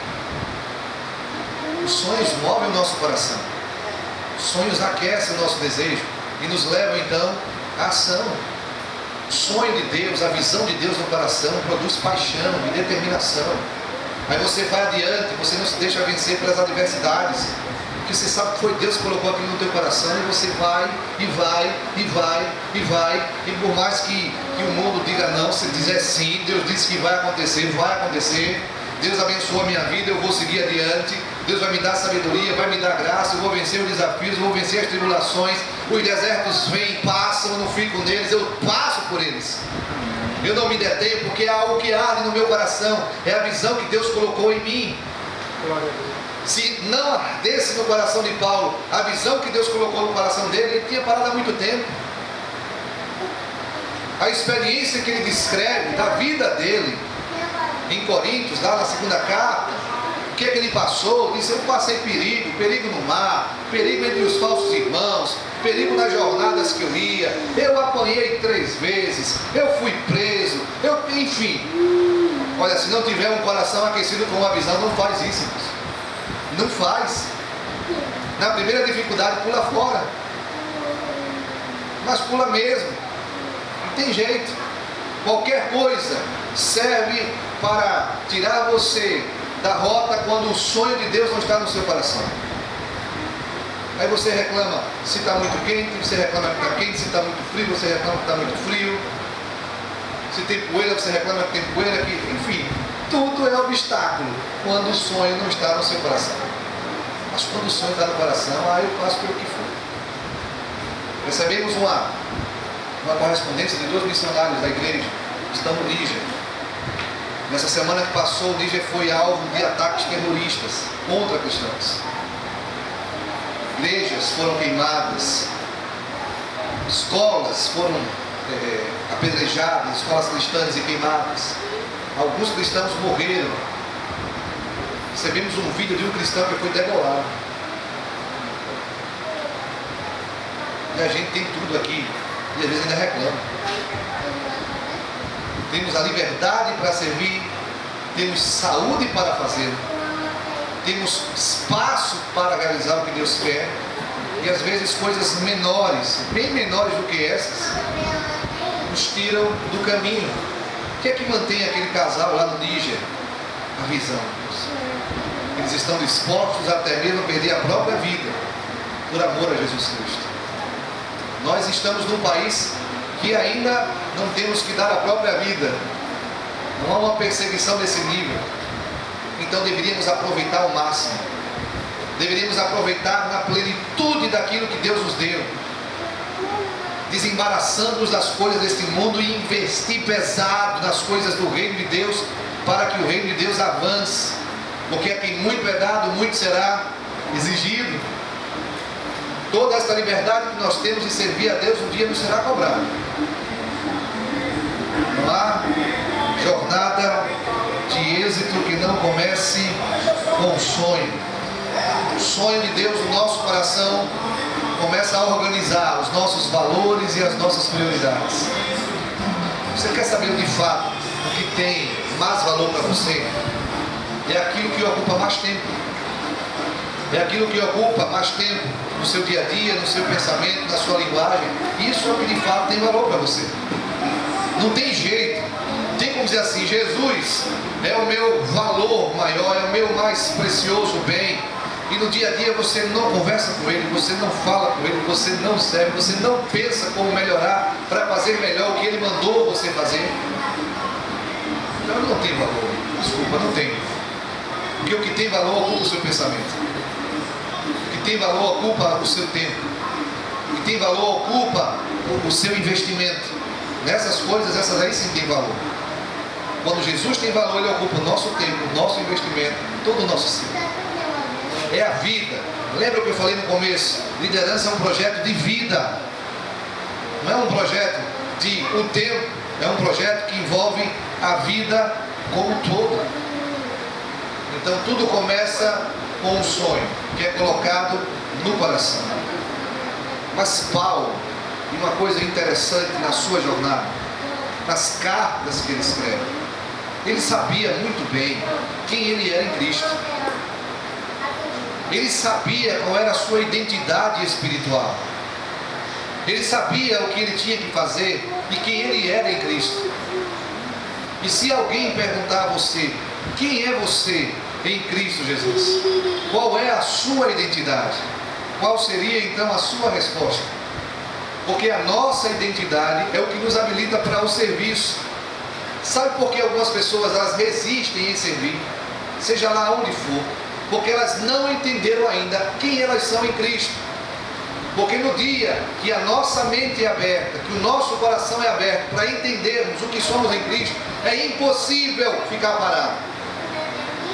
Os sonhos movem o nosso coração. Os sonhos aquecem o nosso desejo e nos levam então à ação. O sonho de Deus, a visão de Deus no coração produz paixão e determinação. Aí você vai adiante, você não se deixa vencer pelas adversidades, porque você sabe que foi Deus que colocou aquilo no teu coração, e você vai, e vai, e vai, e vai, e por mais que o mundo diga não, você diz é sim, Deus disse que vai acontecer, Deus abençoou a minha vida, eu vou seguir adiante, Deus vai me dar sabedoria, vai me dar graça, eu vou vencer os desafios, eu vou vencer as tribulações, os desertos vêm e passam, eu não fico neles, eu passo por eles. Eu não me detenho, porque há algo que arde no meu coração, é a visão que Deus colocou em mim. Se não ardesse no coração de Paulo a visão que Deus colocou no coração dele, ele tinha parado há muito tempo. A experiência que ele descreve da vida dele em Coríntios, lá na segunda carta, o que é que ele passou? Ele disse: eu passei perigo no mar, perigo entre os falsos irmãos, perigo nas jornadas que eu ia, eu apanhei 3 vezes, eu fui preso, enfim. Olha, se não tiver um coração aquecido com uma visão, não faz isso, irmãos. Não faz. Na primeira dificuldade, pula fora. Mas pula mesmo. Não tem jeito. Qualquer coisa serve para tirar você da rota quando o sonho de Deus não está no seu coração. Aí você reclama se está muito quente, você reclama que está quente, se está muito frio, você reclama que está muito frio. Se tem poeira, você reclama que tem poeira, enfim, tudo é obstáculo quando o sonho não está no seu coração. Mas quando o sonho está no coração, eu faço pelo que for. Recebemos uma correspondência de 2 missionários da igreja que estão no Níger. Nessa semana que passou, o Níger foi alvo de ataques terroristas contra cristãos. Igrejas foram queimadas, escolas foram apedrejadas, escolas cristãs e queimadas. Alguns cristãos morreram. Recebemos um vídeo de um cristão que foi degolado. E a gente tem tudo aqui, e às vezes ainda reclama. Temos a liberdade para servir, temos saúde para fazer, temos espaço para realizar o que Deus quer, e às vezes coisas menores, bem menores do que essas, nos tiram do caminho. O que é que mantém aquele casal lá no Níger? A visão. Eles estão dispostos até mesmo a perder a própria vida por amor a Jesus Cristo. Nós estamos num país que ainda não temos que dar a própria vida. Não há uma perseguição desse nível. Então deveríamos aproveitar ao máximo. Deveríamos aproveitar na plenitude daquilo que Deus nos deu, desembaraçando-nos das coisas deste mundo e investir pesado nas coisas do reino de Deus, para que o reino de Deus avance. Porque a quem muito é dado, muito será exigido. Toda esta liberdade que nós temos de servir a Deus, um dia nos será cobrado. Não há jornada de êxito que não comece com o sonho. O sonho de Deus no nosso coração começa a organizar os nossos valores e as nossas prioridades. Você quer saber de fato o que tem mais valor para você? É aquilo que ocupa mais tempo. É aquilo que ocupa mais tempo no seu dia a dia, no seu pensamento, na sua linguagem. Isso é o que de fato tem valor para você. Não tem jeito. Tem como dizer assim: Jesus é o meu valor maior, é o meu mais precioso bem. E no dia a dia você não conversa com Ele, você não fala com Ele, você não serve, você não pensa como melhorar para fazer melhor o que Ele mandou você fazer. Então não tem valor. Desculpa, não tem. Porque o que tem valor ocupa o seu pensamento. O que tem valor ocupa o seu tempo. O que tem valor ocupa o seu investimento. Nessas coisas, essas aí sim tem valor. Quando Jesus tem valor, Ele ocupa o nosso tempo, o nosso investimento, todo o nosso ser. É a vida. Lembra o que eu falei no começo? Liderança é um projeto de vida. Não é um projeto de um tempo. É um projeto que envolve a vida como um todo. Então tudo começa com um sonho que é colocado no coração. Mas Paulo, e uma coisa interessante na sua jornada, nas cartas que ele escreve, ele sabia muito bem quem ele era em Cristo. Ele sabia qual era a sua identidade espiritual. Ele sabia o que ele tinha que fazer e quem ele era em Cristo. E se alguém perguntar a você, quem é você em Cristo Jesus? Qual é a sua identidade? Qual seria então a sua resposta? Porque a nossa identidade é o que nos habilita para o serviço. Sabe por que algumas pessoas elas resistem em servir? Seja lá onde for. Porque elas não entenderam ainda quem elas são em Cristo. Porque no dia que a nossa mente é aberta, que o nosso coração é aberto para entendermos o que somos em Cristo, é impossível ficar parado.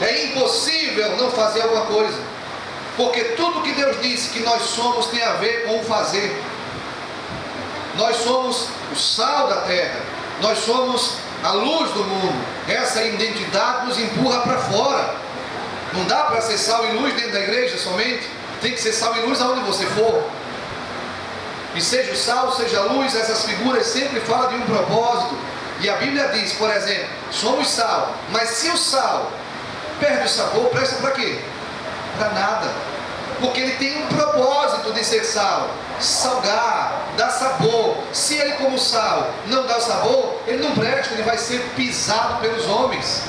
É impossível não fazer alguma coisa. Porque tudo que Deus disse que nós somos tem a ver com o fazer. Nós somos o sal da terra. Nós somos a luz do mundo. Essa identidade nos empurra para fora. Não dá para ser sal e luz dentro da igreja somente. Tem que ser sal e luz aonde você for. E seja o sal, seja a luz, essas figuras sempre falam de um propósito. E a Bíblia diz, por exemplo, somos sal. Mas se o sal perde o sabor, presta para quê? Para nada. Porque ele tem um propósito de ser sal. Salgar, dar sabor. Se ele como sal não dá o sabor, ele não presta, ele vai ser pisado pelos homens.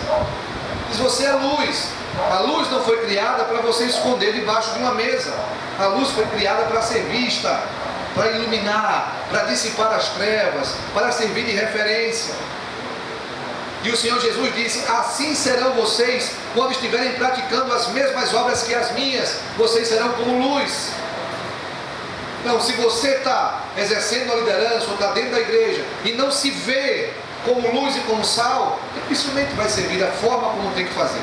Diz, você é luz. A luz não foi criada para você esconder debaixo de uma mesa. A luz foi criada para ser vista, para iluminar, para dissipar as trevas, para servir de referência. E o Senhor Jesus disse, assim serão vocês quando estiverem praticando as mesmas obras que as minhas, vocês serão como luz. Então, se você está exercendo a liderança ou está dentro da igreja e não se vê como luz e como sal, dificilmente vai servir da forma como tem que fazer.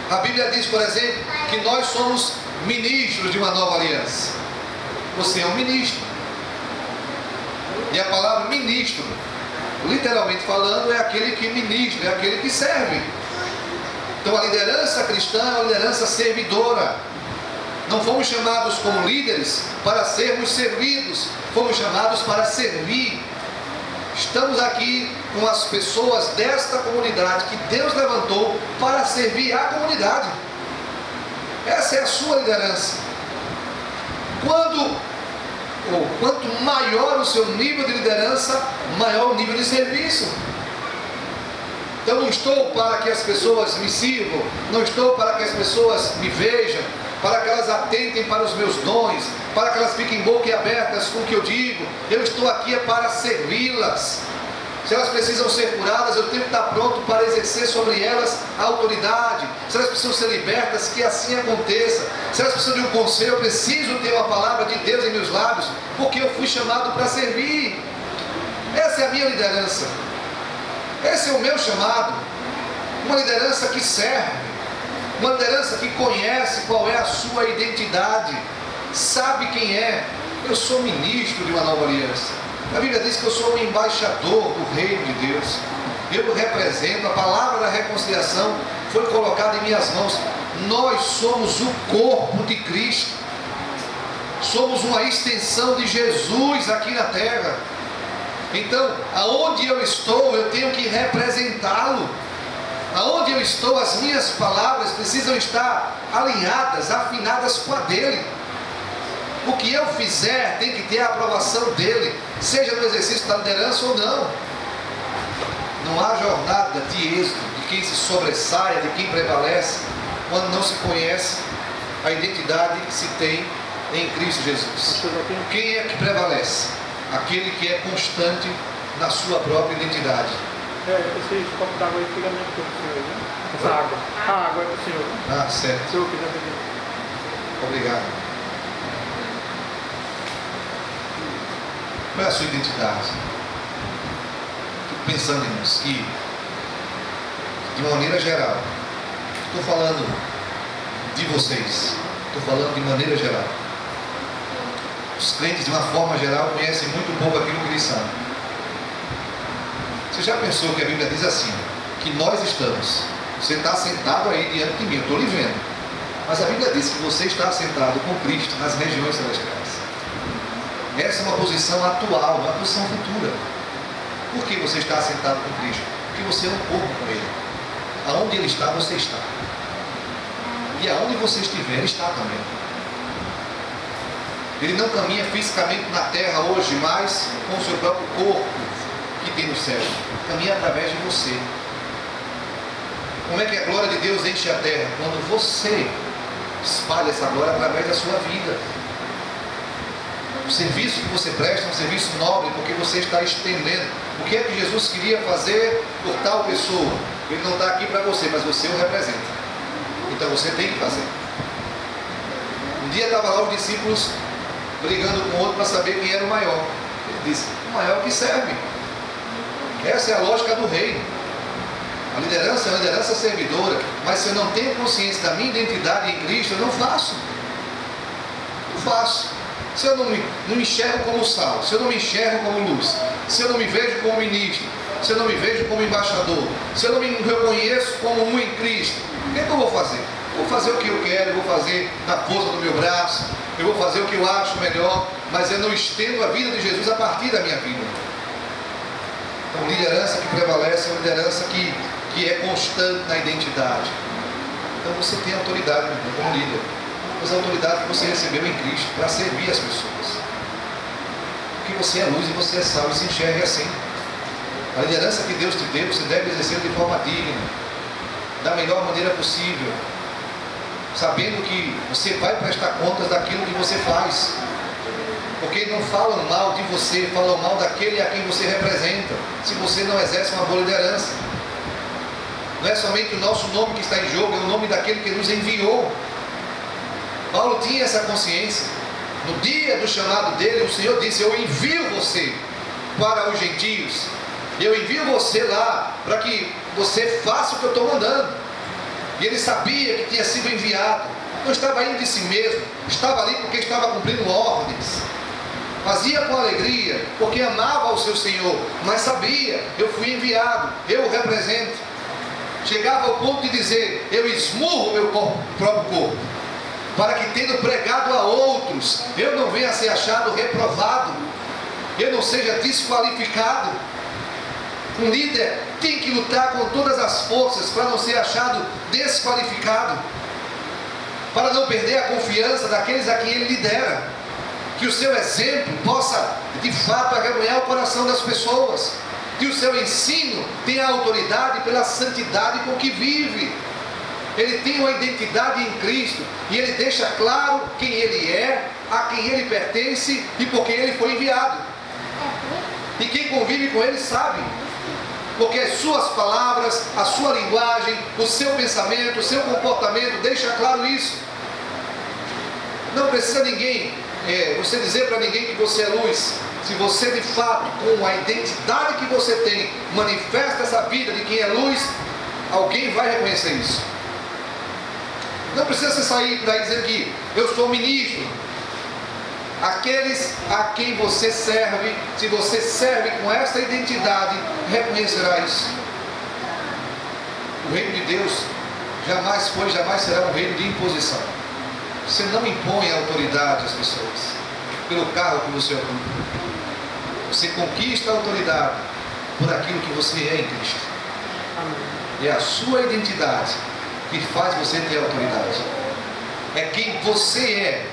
A Bíblia diz, por exemplo, que nós somos ministros de uma nova aliança. Você é um ministro. E a palavra ministro, literalmente falando, é aquele que ministra, é aquele que serve. Então a liderança cristã é uma liderança servidora. Não fomos chamados como líderes para sermos servidos, fomos chamados para servir. Estamos aqui com as pessoas desta comunidade que Deus levantou para servir a comunidade. Essa é a sua liderança. Quanto maior o seu nível de liderança, maior o nível de serviço. Então não estou para que as pessoas me sirvam, não estou para que as pessoas me vejam, para que elas atentem para os meus dons, para que elas fiquem boquiabertas com o que eu digo. Eu estou aqui para servi-las. Se elas precisam ser curadas, eu tenho que estar pronto para exercer sobre elas a autoridade. Se elas precisam ser libertas, que assim aconteça. Se elas precisam de um conselho, eu preciso ter uma palavra de Deus em meus lábios, porque eu fui chamado para servir. Essa é a minha liderança. Esse é o meu chamado. Uma liderança que serve. Uma liderança que conhece qual é a sua identidade. Sabe quem é. Eu sou ministro de uma nova aliança. A Bíblia diz que eu sou um embaixador do reino de Deus. Eu represento, a palavra da reconciliação foi colocada em minhas mãos. Nós somos o corpo de Cristo. Somos uma extensão de Jesus aqui na terra. Então, aonde eu estou, eu tenho que representá-lo. Aonde eu estou, as minhas palavras precisam estar alinhadas, afinadas com a dele. O que eu fizer tem que ter a aprovação dele, seja no exercício da liderança ou não. Não há jornada de êxito de quem se sobressaia, de quem prevalece, quando não se conhece a identidade que se tem em Cristo Jesus. Quem é que prevalece? Aquele que é constante na sua própria identidade. Esse copo d'água aí fica muito pro senhor, né? Essa água. A água é pro senhor. Ah, certo. Se o senhor quiser beber. Obrigado. Qual é a sua identidade? Fico pensando, irmãos, que de uma maneira geral, estou falando de vocês, estou falando de maneira geral. Os crentes, de uma forma geral, conhecem muito pouco aquilo que eles são. Você já pensou que a Bíblia diz assim, que nós estamos, você está sentado aí diante de mim, eu estou lhe vendo, mas a Bíblia diz que você está sentado com Cristo nas regiões celestiais. Essa é uma posição atual, uma posição futura. Por que você está sentado com Cristo? Porque você é um corpo com Ele. Aonde Ele está, você está. E aonde você estiver, Ele está também. Ele não caminha fisicamente na terra hoje, mas com o seu próprio corpo que tem no céu. Caminha através de você. Como é que a glória de Deus enche a terra? Quando você espalha essa glória através da sua vida. O serviço que você presta é um serviço nobre, porque você está estendendo. O que é que Jesus queria fazer por tal pessoa? Ele não está aqui para você, mas você o representa. Então você tem que fazer. Um dia estava lá os discípulos brigando com o outro para saber quem era o maior. Ele disse, o maior que serve. Essa é a lógica do reino. A liderança é uma liderança servidora, mas se eu não tenho consciência da minha identidade em Cristo, eu não faço. Não faço. Se eu não me enxergo como sal, se eu não me enxergo como luz, se eu não me vejo como ministro, se eu não me vejo como embaixador, se eu não me reconheço como um em Cristo, o que é que eu vou fazer? Vou fazer o que eu quero, eu vou fazer na força do meu braço, eu vou fazer o que eu acho melhor, mas eu não estendo a vida de Jesus a partir da minha vida. Então, liderança que prevalece é uma liderança que é constante na identidade. Então, você tem autoridade, meu irmão, como líder. Mas a autoridade que você recebeu em Cristo para servir as pessoas. Porque você é luz e você é sal e se enxerga assim. A liderança que Deus te deu, você deve exercer de forma digna, da melhor maneira possível, sabendo que você vai prestar contas daquilo que você faz. Porque não falam mal de você, falam mal daquele a quem você representa, se você não exerce uma boa liderança. Não é somente o nosso nome que está em jogo, é o nome daquele que nos enviou. Paulo tinha essa consciência. No dia do chamado dele, o Senhor disse, eu envio você para os gentios. Eu envio você lá para que você faça o que eu estou mandando. E ele sabia que tinha sido enviado. Não estava indo de si mesmo. Estava ali porque estava cumprindo ordens. Fazia com alegria, porque amava ao seu Senhor. Mas sabia, eu fui enviado, eu o represento. Chegava ao ponto de dizer, eu esmurro o meu próprio corpo, para que tendo pregado a outros, eu não venha a ser achado reprovado, eu não seja desqualificado. Um líder tem que lutar com todas as forças para não ser achado desqualificado, para não perder a confiança daqueles a quem ele lidera, que o seu exemplo possa de fato arrebanhar o coração das pessoas, que o seu ensino tenha autoridade pela santidade com que vive. Ele tem uma identidade em Cristo e ele deixa claro quem ele é, a quem ele pertence e por quem ele foi enviado. E quem convive com ele sabe, porque as suas palavras, a sua linguagem, o seu pensamento, o seu comportamento deixa claro isso. Não precisa você dizer para ninguém que você é luz. Se você de fato, com a identidade que você tem, manifesta essa vida de quem é luz, alguém vai reconhecer isso. Não precisa você sair daí dizendo que eu sou ministro. Aqueles a quem você serve, se você serve com essa identidade, reconhecerá isso. O reino de Deus jamais foi, jamais será um reino de imposição. Você não impõe a autoridade às pessoas pelo cargo que você ocupa. Você conquista a autoridade por aquilo que você é em Cristo. É a sua identidade que faz você ter autoridade. É quem você é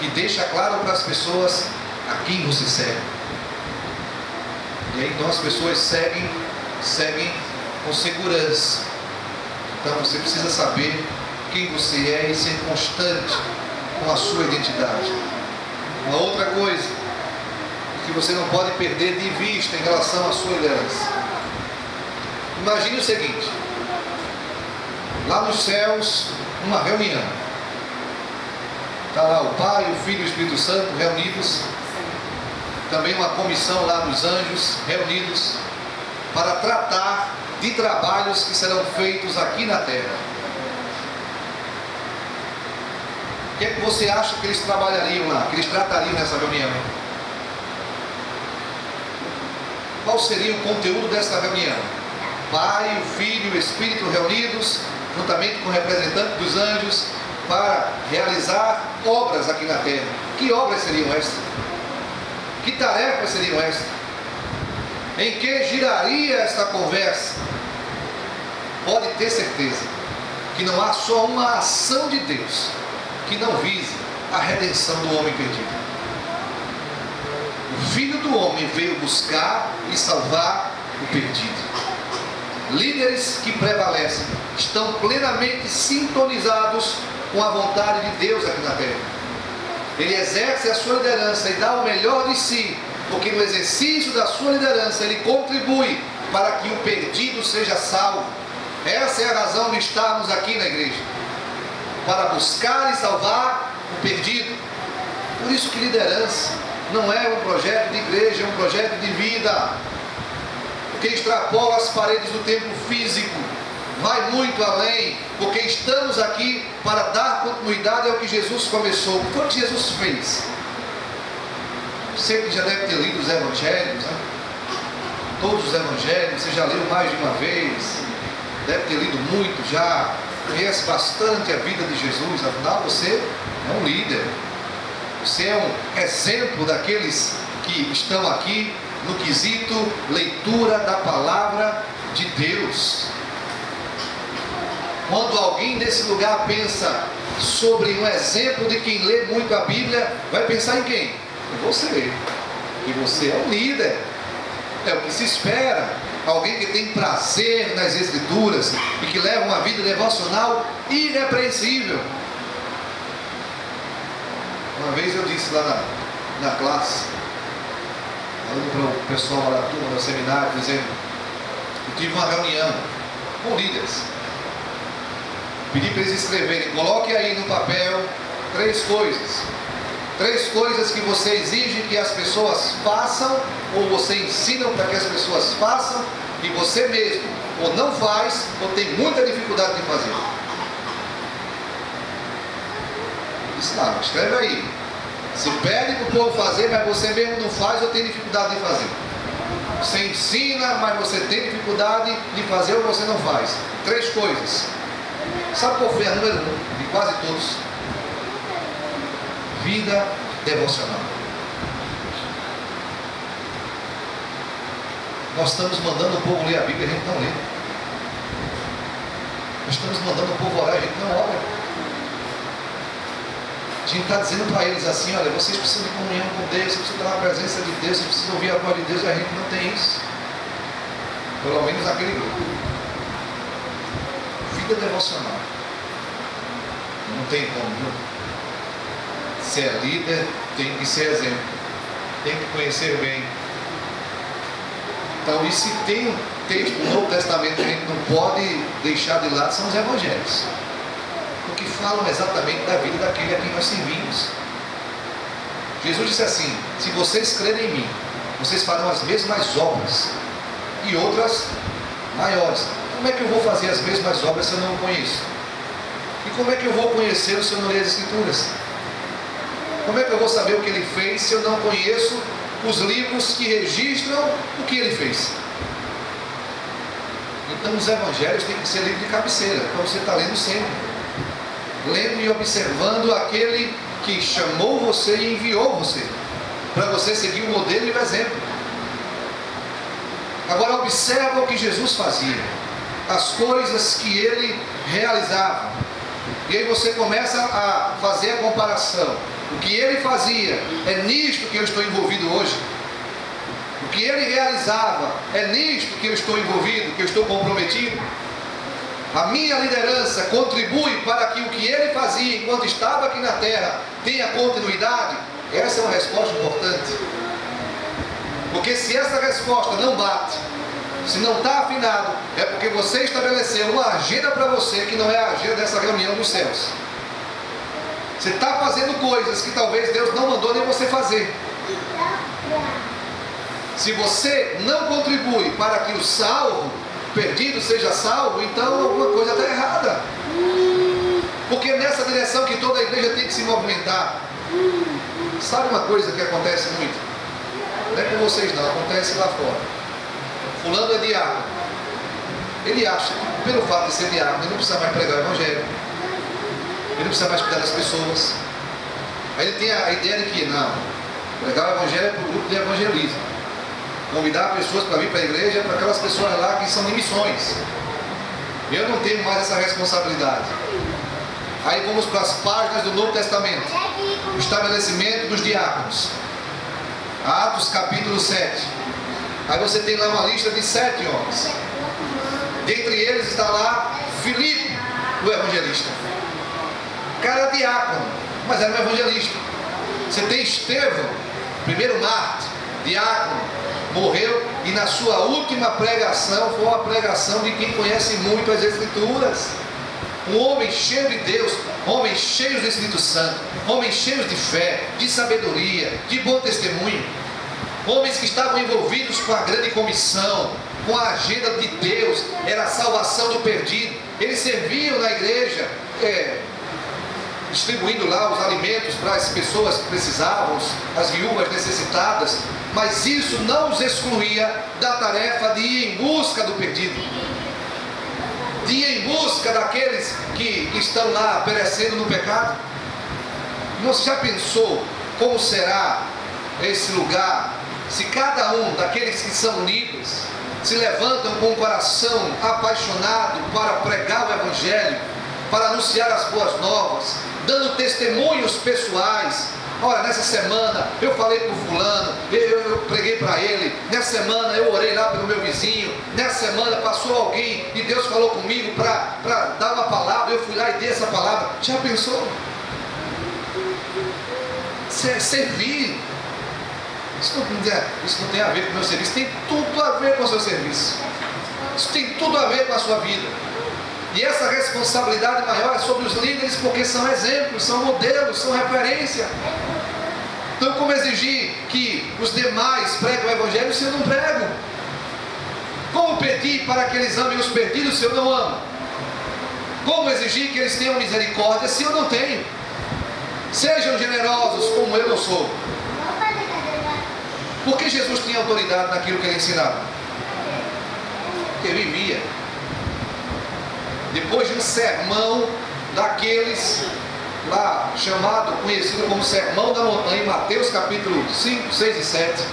que deixa claro para as pessoas a quem você serve. E aí então as pessoas seguem com segurança. Então você precisa saber quem você é e ser constante com a sua identidade. Uma outra coisa que você não pode perder de vista em relação à sua liderança Imagine o seguinte: lá nos céus, uma reunião. Está lá o Pai, o Filho e o Espírito Santo reunidos. Também uma comissão lá dos anjos reunidos para tratar de trabalhos que serão feitos aqui na terra. O que é que você acha que eles trabalhariam lá, que eles tratariam nessa reunião? Qual seria o conteúdo dessa reunião? Pai, o Filho e o Espírito reunidos, juntamente com o representante dos anjos, para realizar obras aqui na terra. Que obras seriam estas? Que tarefas seriam estas? Em que giraria esta conversa? Pode ter certeza que não há só uma ação de Deus que não vise a redenção do homem perdido. O Filho do Homem veio buscar e salvar o perdido. Líderes que prevalecem estão plenamente sintonizados com a vontade de Deus aqui na terra. Ele exerce a sua liderança e dá o melhor de si, porque no exercício da sua liderança ele contribui para que o perdido seja salvo. Essa é a razão de estarmos aqui na igreja, para buscar e salvar o perdido. Por isso que liderança não é um projeto de igreja, é um projeto de vida, que extrapola as paredes do tempo físico, vai muito além, porque estamos aqui para dar continuidade ao que Jesus começou. O que foi que Jesus fez? Você que já deve ter lido os evangelhos, né? Todos os evangelhos, você já leu mais de uma vez, deve ter lido muito já, conhece bastante a vida de Jesus. Afinal, você é um líder, você é um exemplo daqueles que estão aqui no quesito leitura da palavra de Deus. Quando alguém nesse lugar pensa sobre um exemplo de quem lê muito a Bíblia, vai pensar em quem? Em você. E você é um líder. É o que se espera. Alguém que tem prazer nas Escrituras e que leva uma vida devocional irrepreensível. Uma vez eu disse lá na classe, falando para o pessoal lá da turma, no seminário, dizendo, eu tive uma reunião com líderes. Pedi para eles escreverem, coloque aí no papel 3 coisas. 3 coisas que você exige que as pessoas façam, ou você ensina para que as pessoas façam, e você mesmo ou não faz, ou tem muita dificuldade de fazer. Disse, não, escreve aí. Se pede para o povo fazer, mas você mesmo não faz ou tem dificuldade de fazer. Você ensina, mas você tem dificuldade de fazer ou você não faz. 3 coisas. Sabe qual foi a número 1 de quase todos? Vida devocional. Nós estamos mandando o povo ler a Bíblia, a gente não lê. Nós estamos mandando o povo orar, a gente não ora. A gente está dizendo para eles assim, olha, vocês precisam de comunhão com Deus, vocês precisam estar na presença de Deus, vocês precisam ouvir a voz de Deus, e a gente não tem isso. Pelo menos naquele grupo. Vida devocional. Não tem como, viu? Se é líder, tem que ser exemplo. Tem que conhecer bem. Então, e se tem um texto do Novo Testamento que a gente não pode deixar de lado, são os evangelhos. Porque falam exatamente da vida daquele a quem nós servimos. Jesus disse assim, se vocês crerem em mim, vocês farão as mesmas obras e outras maiores. Como é que eu vou fazer as mesmas obras se eu não o conheço? E como é que eu vou conhecê-lo se eu não ler as Escrituras? Como é que eu vou saber o que ele fez se eu não conheço os livros que registram o que ele fez? Então os evangelhos têm que ser livro de cabeceira, então você está lendo sempre. Lendo e observando aquele que chamou você e enviou você, para você seguir o modelo e o exemplo. Agora observa o que Jesus fazia, as coisas que ele realizava, e aí você começa a fazer a comparação. O que ele fazia é nisto que eu estou envolvido hoje. O que ele realizava é nisto que eu estou envolvido, que eu estou comprometido. A minha liderança contribui para que o que ele fazia enquanto estava aqui na terra tenha continuidade? Essa é uma resposta importante. Porque se essa resposta não bate, Se não está afinado, é porque você estabeleceu uma agenda para você que não é a agenda dessa reunião dos céus. Você está fazendo coisas que talvez Deus não mandou nem você fazer. Se você não contribui para que o salvo, perdido, seja salvo, então alguma coisa está errada. Porque é nessa direção que toda a igreja tem que se movimentar. Sabe uma coisa que acontece muito? Não é com vocês não, acontece lá fora. Fulano é diácono. Ele acha que pelo fato de ser diácono, ele não precisa mais pregar o evangelho. Ele não precisa mais cuidar das pessoas. Aí ele tem a ideia de que não, pregar o evangelho é para o grupo de evangelismo. Convidar pessoas para vir para a igreja é para aquelas pessoas lá que são de missões. Eu não tenho mais essa responsabilidade. Aí vamos para as páginas do Novo Testamento. O estabelecimento dos diáconos. Atos capítulo 7. Aí você tem lá uma lista de 7 homens. Dentre eles está lá Filipe, o evangelista. O cara era diácono, mas era um evangelista. Você tem Estevão, primeiro mártir, diácono, morreu e na sua última pregação foi uma pregação de quem conhece muito as Escrituras. Um homem cheio de Deus, homens cheios do Espírito Santo, homens cheios de fé, de sabedoria, de bom testemunho, homens que estavam envolvidos com a grande comissão, com a agenda de Deus, era a salvação do perdido. Eles serviam na igreja, distribuindo lá os alimentos para as pessoas que precisavam, as viúvas necessitadas, mas isso não os excluía da tarefa de ir em busca do perdido, de ir em busca daqueles que estão lá perecendo no pecado. Você já pensou como será esse lugar se cada um daqueles que são líderes se levantam com o coração apaixonado para pregar o evangelho, para anunciar as boas novas, dando testemunhos pessoais? Olha, nessa semana eu falei para o fulano, eu preguei para ele, nessa semana eu orei lá pelo meu vizinho, nessa semana passou alguém e Deus falou comigo para dar uma palavra, eu fui lá e dei essa palavra. Já pensou? Servir. Isso não tem a ver com o meu serviço, tem tudo a ver com o seu serviço. Isso tem tudo a ver com a sua vida. E essa responsabilidade maior é sobre os líderes, porque são exemplos, são modelos, são referência. Então, como exigir que os demais preguem o evangelho se eu não prego? Como pedir para que eles amem os perdidos se eu não amo? Como exigir que eles tenham misericórdia se eu não tenho? Sejam generosos como eu não sou. Por que Jesus tinha autoridade naquilo que ele ensinava? Porque vivia. Depois de um sermão daqueles lá, chamado, conhecido como Sermão da Montanha, em Mateus capítulo 5, 6 e 7.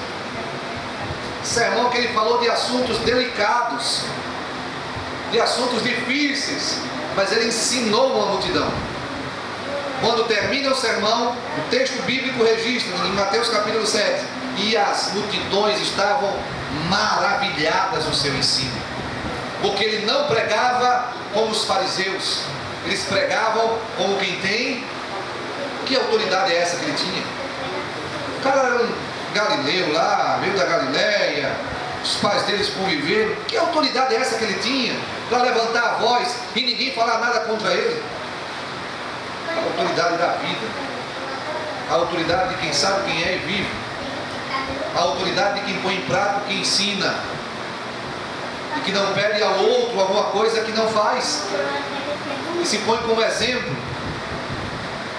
Sermão que ele falou de assuntos delicados, de assuntos difíceis, mas ele ensinou uma multidão. Quando termina o sermão, o texto bíblico registra em Mateus capítulo 7, e as multidões estavam maravilhadas no seu ensino, porque ele não pregava como os fariseus, eles pregavam como quem tem. Que autoridade é essa que ele tinha? O cara era um galileu lá, veio da Galileia, os pais deles conviveram. Que autoridade é essa que ele tinha para levantar a voz e ninguém falar nada contra ele? A autoridade da vida, a autoridade de quem sabe quem é e vive, a autoridade de quem põe em prática o que ensina, e que não pede ao outro alguma coisa que não faz, e se põe como exemplo.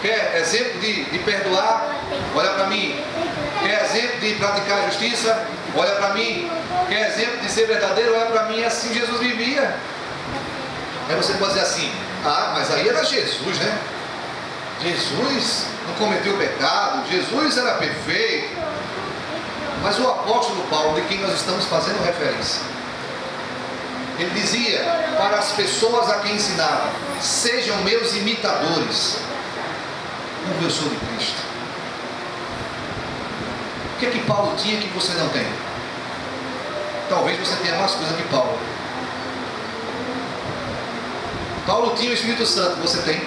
Quer exemplo de perdoar? Olha para mim. Quer exemplo de praticar a justiça? Olha para mim. Quer exemplo de ser verdadeiro? Olha para mim. Assim Jesus vivia. Aí você pode dizer assim: ah, mas aí era Jesus, né? Jesus não cometeu pecado, Jesus era perfeito. Mas o apóstolo Paulo, de quem nós estamos fazendo referência, ele dizia para as pessoas a quem ensinava: sejam meus imitadores, como eu sou de Cristo. O que é que Paulo tinha que você não tem? Talvez você tenha mais coisa que Paulo. Paulo tinha o Espírito Santo, você tem?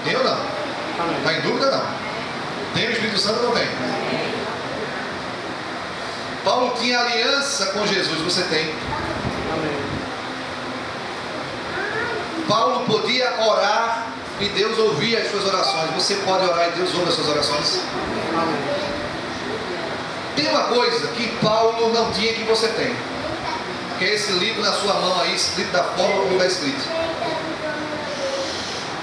Tem ou não? Está em dúvida? Não. Tem o Espírito Santo ou não tem? Paulo tinha aliança com Jesus, você tem. Amém. Paulo podia orar e Deus ouvia as suas orações. Você pode orar e Deus ouve as suas orações. Amém. Tem uma coisa que Paulo não tinha que você tem, que é esse livro na sua mão aí, escrito da forma como está escrito.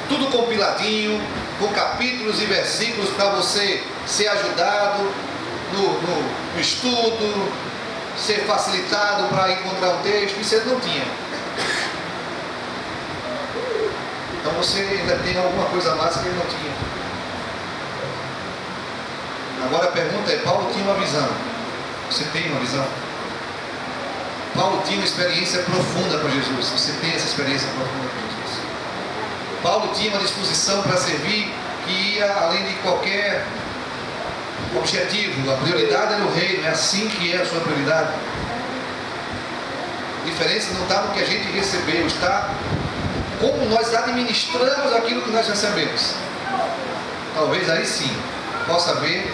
Tudo compiladinho, com capítulos e versículos para você ser ajudado no estudo, ser facilitado para encontrar um texto. Isso ele não tinha. Então você ainda tem alguma coisa a mais que ele não tinha. Agora a pergunta é, Paulo tinha uma visão. Você tem uma visão? Paulo tinha uma experiência profunda com Jesus. Você tem essa experiência profunda com Jesus? Paulo tinha uma disposição para servir que ia além de qualquer objetivo. A prioridade era o reino. É assim que é a sua prioridade. A diferença não está no que a gente recebeu, está como nós administramos aquilo que nós recebemos. Talvez aí sim possa haver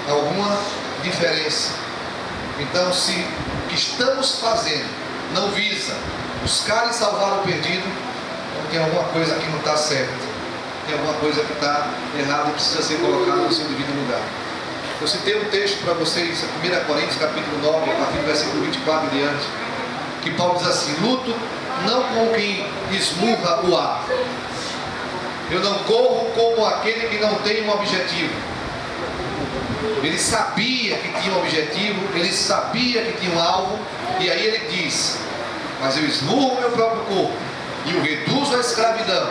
alguma diferença. Então, se o que estamos fazendo não visa buscar e salvar o perdido, então tem alguma coisa que não está certa, tem alguma coisa que está errada e precisa ser colocada no seu devido lugar. Eu citei um texto para vocês, 1 Coríntios capítulo 9, a partir do versículo 24 em diante, que Paulo diz assim: luto não com quem esmurra o ar, eu não corro como aquele que não tem um objetivo. Ele sabia que tinha um objetivo, ele sabia que tinha um alvo, e aí ele diz: mas eu esmurro o meu próprio corpo e o reduzo à escravidão,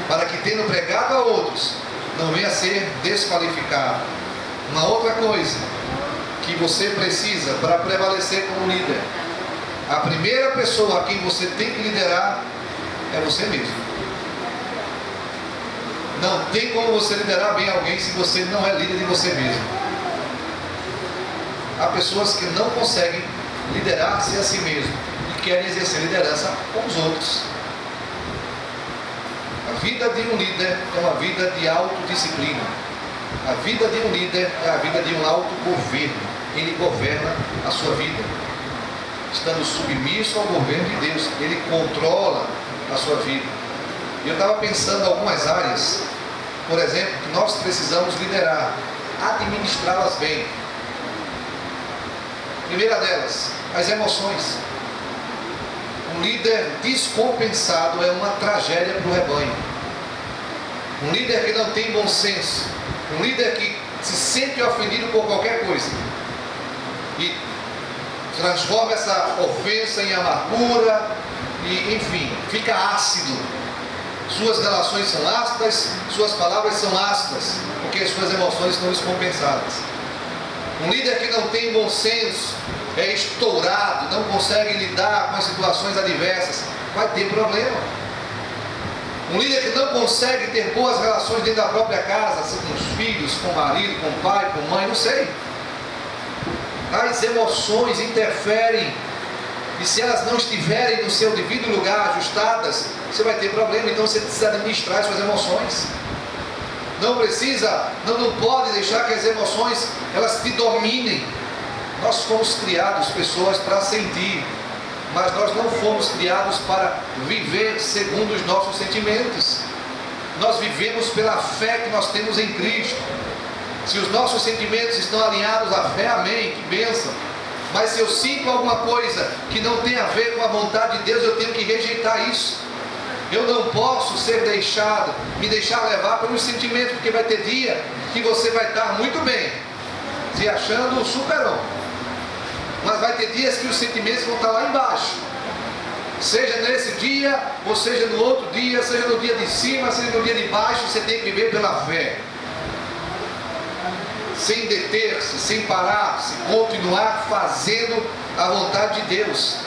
para que, tendo pregado a outros, não venha a ser desqualificado. Uma outra coisa que você precisa para prevalecer como líder: a primeira pessoa a quem você tem que liderar é você mesmo. Não tem como você liderar bem alguém se você não é líder de você mesmo. Há pessoas que não conseguem liderar-se a si mesmo e querem exercer liderança com os outros. A vida de um líder é uma vida de autodisciplina. A vida de um líder é a vida de um autogoverno. Ele governa a sua vida, estando submisso ao governo de Deus. Ele controla a sua vida. E eu estava pensando em algumas áreas, por exemplo, que nós precisamos liderar, administrá-las bem. Primeira delas, as emoções. Um líder descompensado é uma tragédia para o rebanho. Um líder que não tem bom senso, um líder que se sente ofendido por qualquer coisa e transforma essa ofensa em amargura e, enfim, fica ácido. Suas relações são ácidas, suas palavras são ácidas, porque as suas emoções estão descompensadas. Um líder que não tem bom senso, é estourado, não consegue lidar com as situações adversas, vai ter problema. Um líder que não consegue ter boas relações dentro da própria casa, com os filhos, com o marido, com o pai, com a mãe, não sei. As emoções interferem, e se elas não estiverem no seu devido lugar, ajustadas, você vai ter problema. Então você precisa administrar suas emoções. Não pode deixar que as emoções elas te dominem. Nós fomos criados, pessoas, para sentir, mas nós não fomos criados para viver segundo os nossos sentimentos. Nós vivemos pela fé que nós temos em Cristo. Se os nossos sentimentos estão alinhados à fé, amém, que bênção. Mas se eu sinto alguma coisa que não tem a ver com a vontade de Deus, eu tenho que rejeitar isso. Eu não posso me deixar levar pelos sentimentos, porque vai ter dia que você vai estar muito bem, se achando um super-homem. Mas vai ter dias que os sentimentos vão estar lá embaixo. Seja nesse dia, ou seja no outro dia, seja no dia de cima, seja no dia de baixo, você tem que viver pela fé. Sem deter-se, sem parar-se, continuar fazendo a vontade de Deus.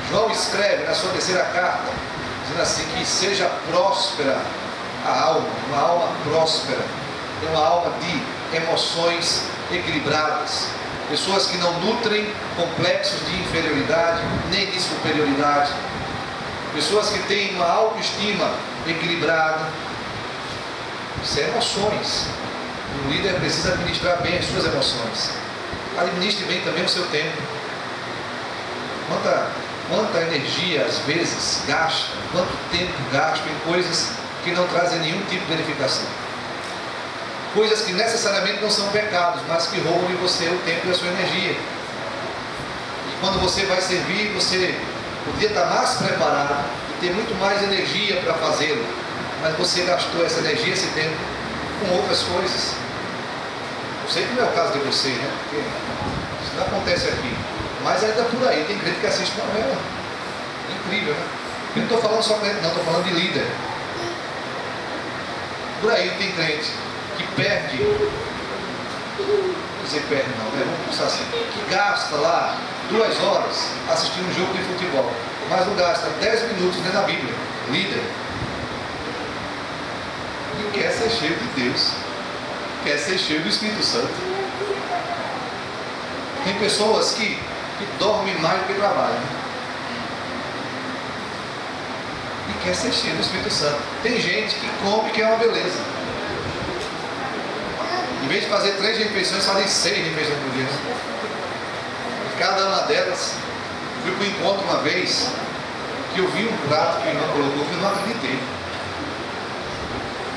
João escreve na sua terceira carta, dizendo assim, que seja próspera a alma, uma alma próspera, uma alma de emoções equilibradas. Pessoas que não nutrem complexos de inferioridade, nem de superioridade. Pessoas que têm uma autoestima equilibrada. Isso é emoções. Um líder precisa administrar bem as suas emoções. Administre bem também o seu tempo. Quanta energia, às vezes, gasto, quanto tempo gasto em coisas que não trazem nenhum tipo de edificação. Coisas que necessariamente não são pecados, mas que roubam de você o tempo e a sua energia. E quando você vai servir, você podia estar mais preparado e ter muito mais energia para fazê-lo, mas você gastou essa energia, esse tempo, com outras coisas. Eu sei que não é o caso de você, né? Porque isso não acontece aqui. Mas ainda por aí, tem crente que assiste novela. Incrível, né? Eu não estou falando só crente, não, estou falando de líder. Por aí tem crente que perde, não dizer perde não, né? Vamos pensar assim, que gasta lá 2 horas assistindo um jogo de futebol, mas não gasta 10 minutos dentro da Bíblia. Líder. E quer ser cheio de Deus, quer ser cheio do Espírito Santo. Tem pessoas que dormem mais do que trabalham e quer ser cheio do Espírito Santo. Tem gente que come que é uma beleza. Em vez de fazer 3 refeições, fazem 6 refeições por dia. Cada uma delas, fui para o encontro uma vez, que eu vi um prato que o irmão colocou, que eu não acreditei.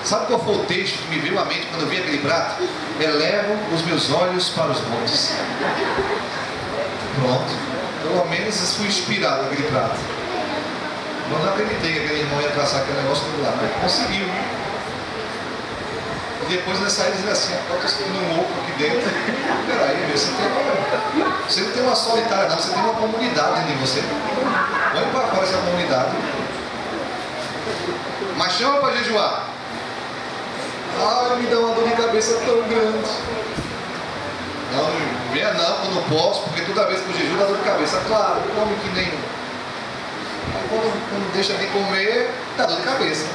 Sabe qual foi o texto que me veio à mente quando eu vi aquele prato? Elevo os meus olhos para os montes. Pronto. Pelo menos eu fui inspirado naquele prato. Eu não acreditei que aquele irmão ia traçar aquele negócio do lado. Mas conseguiu. E depois nós saímos dizendo assim, eu estou sentindo um louco aqui dentro. Peraí, você não tem uma solitária não, você tem uma comunidade dentro de você. Põe para fora essa comunidade. Mas chama para jejuar. Ai, me dá uma dor de cabeça tão grande. Não venha não, eu não posso, porque toda vez que eu jejum dá dor de cabeça. Claro, come que nem. Quando deixa de comer, dá dor de cabeça.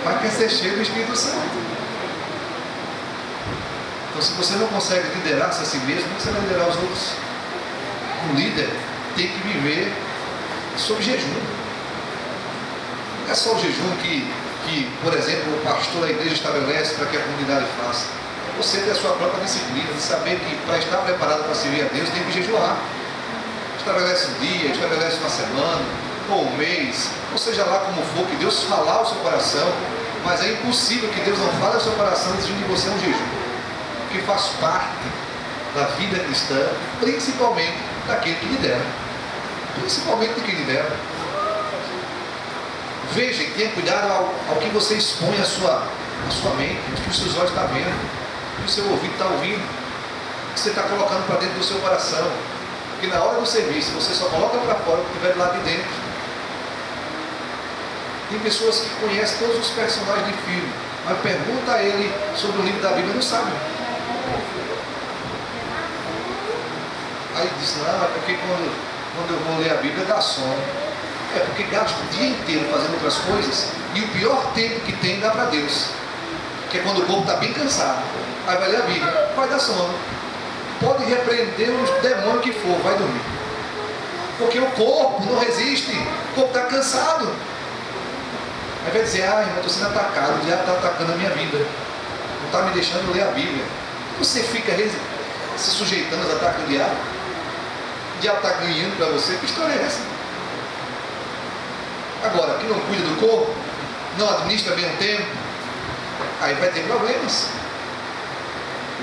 Mas quer ser cheio do Espírito Santo. Então, se você não consegue liderar-se a si mesmo, como você vai liderar os outros? Um líder tem que viver sob jejum. Não é só o jejum que, por exemplo, o pastor da igreja estabelece para que a comunidade faça. Você tem a sua própria disciplina de saber que para estar preparado para servir a Deus tem que jejuar. Estabelece um dia, estabelece uma semana, ou um mês, ou seja lá como for, que Deus falar ao seu coração, mas é impossível que Deus não fale ao seu coração exigindo de você um jejum, que faz parte da vida cristã, principalmente daquele que lidera. Principalmente de quem lidera. Veja, tenha cuidado ao que você expõe à sua mente, o que os seus olhos estão vendo, o que o seu ouvido está ouvindo, o que você está colocando para dentro do seu coração. Porque na hora do serviço você só coloca para fora o que estiver do lado de dentro. Tem pessoas que conhecem todos os personagens de filme, mas pergunta a ele sobre o livro da Bíblia, não sabe. Aí diz, não, é porque quando eu vou ler a Bíblia dá sono. É porque gasta o dia inteiro fazendo outras coisas e o pior tempo que tem dá para Deus, que é quando o corpo está bem cansado. Aí vai ler a Bíblia, vai dar sono. Pode repreender os demônios que for, vai dormir. Porque o corpo não resiste, o corpo está cansado. Aí vai dizer, irmão, estou sendo atacado, o diabo está atacando a minha vida, não está me deixando ler a Bíblia. Você fica se sujeitando aos ataques do diabo? O diabo está ganhando para você? Que história é essa? Agora, que não cuida do corpo, não administra bem o tempo, aí vai ter problemas.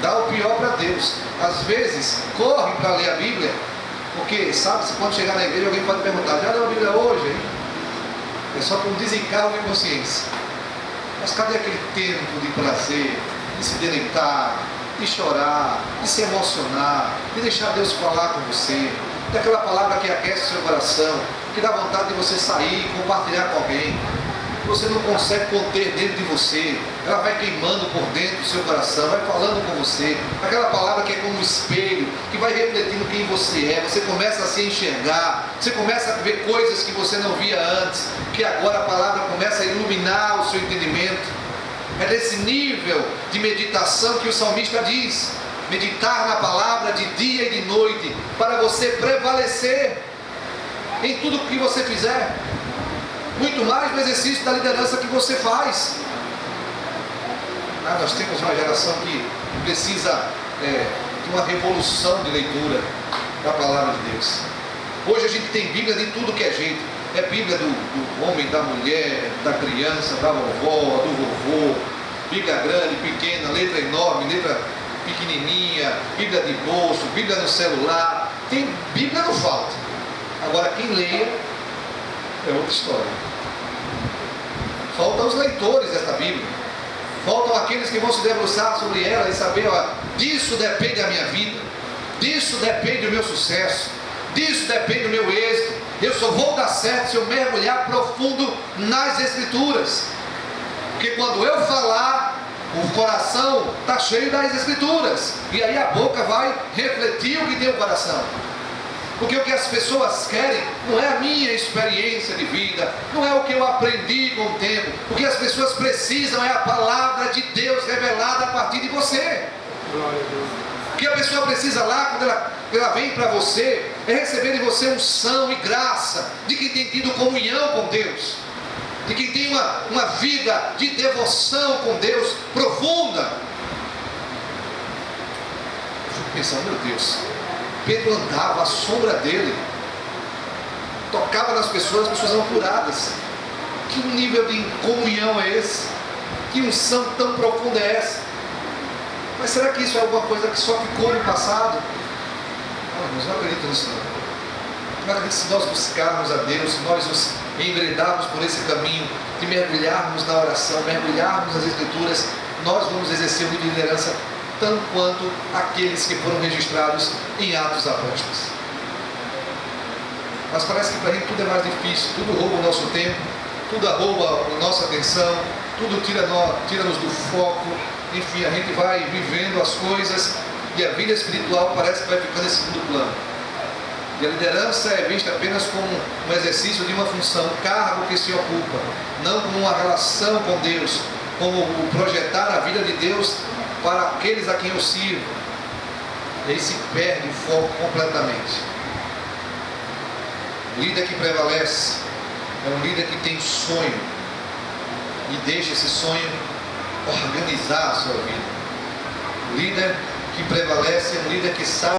Dá o pior para Deus. Às vezes, corre para ler a Bíblia, porque sabe, se quando chegar na igreja alguém pode perguntar, já leu a Bíblia hoje? Hein? É só para um desencargo de consciência. Mas cadê aquele tempo de prazer, de se deleitar, de chorar, de se emocionar, de deixar Deus falar com você, daquela palavra que aquece o seu coração, que dá vontade de você sair e compartilhar com alguém. Você não consegue conter dentro de você, ela vai queimando por dentro do seu coração, vai falando com você, aquela palavra que é como um espelho, que vai refletindo quem você é, você começa a se enxergar, você começa a ver coisas que você não via antes, que agora a palavra começa a iluminar o seu entendimento. É desse nível de meditação que o salmista diz, meditar na palavra de dia e de noite, para você prevalecer em tudo que você fizer, muito mais no exercício da liderança que você faz. Nós temos uma geração que precisa uma revolução de leitura da palavra de Deus. Hoje a gente tem Bíblia de tudo que é jeito. É Bíblia do homem, da mulher, da criança, da vovó, do vovô. Bíblia grande, pequena, letra enorme, letra pequenininha, Bíblia de bolso, Bíblia no celular. Tem Bíblia, não falta. Agora quem leia é outra história. Faltam os leitores desta Bíblia. Faltam aqueles que vão se debruçar sobre ela e saber, ó, disso depende a minha vida, disso depende o meu sucesso, disso depende o meu êxito. Eu só vou dar certo se eu mergulhar profundo nas Escrituras. Porque quando eu falar, o coração está cheio das Escrituras. E aí a boca vai refletir o que tem o coração. Porque o que as pessoas querem não é a minha experiência de vida, não é o que eu aprendi com o tempo. O que as pessoas precisam é a palavra de Deus revelada a partir de você. Glória a Deus. O que a pessoa precisa lá, quando ela vem para você, é receber de você unção e graça, de quem tem tido comunhão com Deus, de quem tem uma vida de devoção com Deus profunda. Eu fico pensando, meu Deus, Pedro andava à sombra dele, tocava nas pessoas, as pessoas eram curadas. Que nível de comunhão é esse? Que unção tão profunda é essa? Mas será que isso é alguma coisa que só ficou no passado? Não, não acredito nisso não. Eu acredito que se nós buscarmos a Deus, se nós nos enveredarmos por esse caminho, de mergulharmos na oração, mergulharmos nas Escrituras, nós vamos exercer uma liderança tanto quanto aqueles que foram registrados em Atos Apóstolos. Mas parece que para a gente tudo é mais difícil, tudo rouba o nosso tempo, tudo rouba a nossa atenção, tudo tira-nos do foco. Enfim, a gente vai vivendo as coisas e a vida espiritual parece que vai ficando em segundo plano. E a liderança é vista apenas como um exercício de uma função, um cargo que se ocupa, não como uma relação com Deus, como o projetar a vida de Deus para aqueles a quem eu sirvo. E aí se perde o foco completamente. O líder que prevalece é um líder que tem sonho e deixa esse sonho organizar a sua vida. O líder que prevalece é um líder que sabe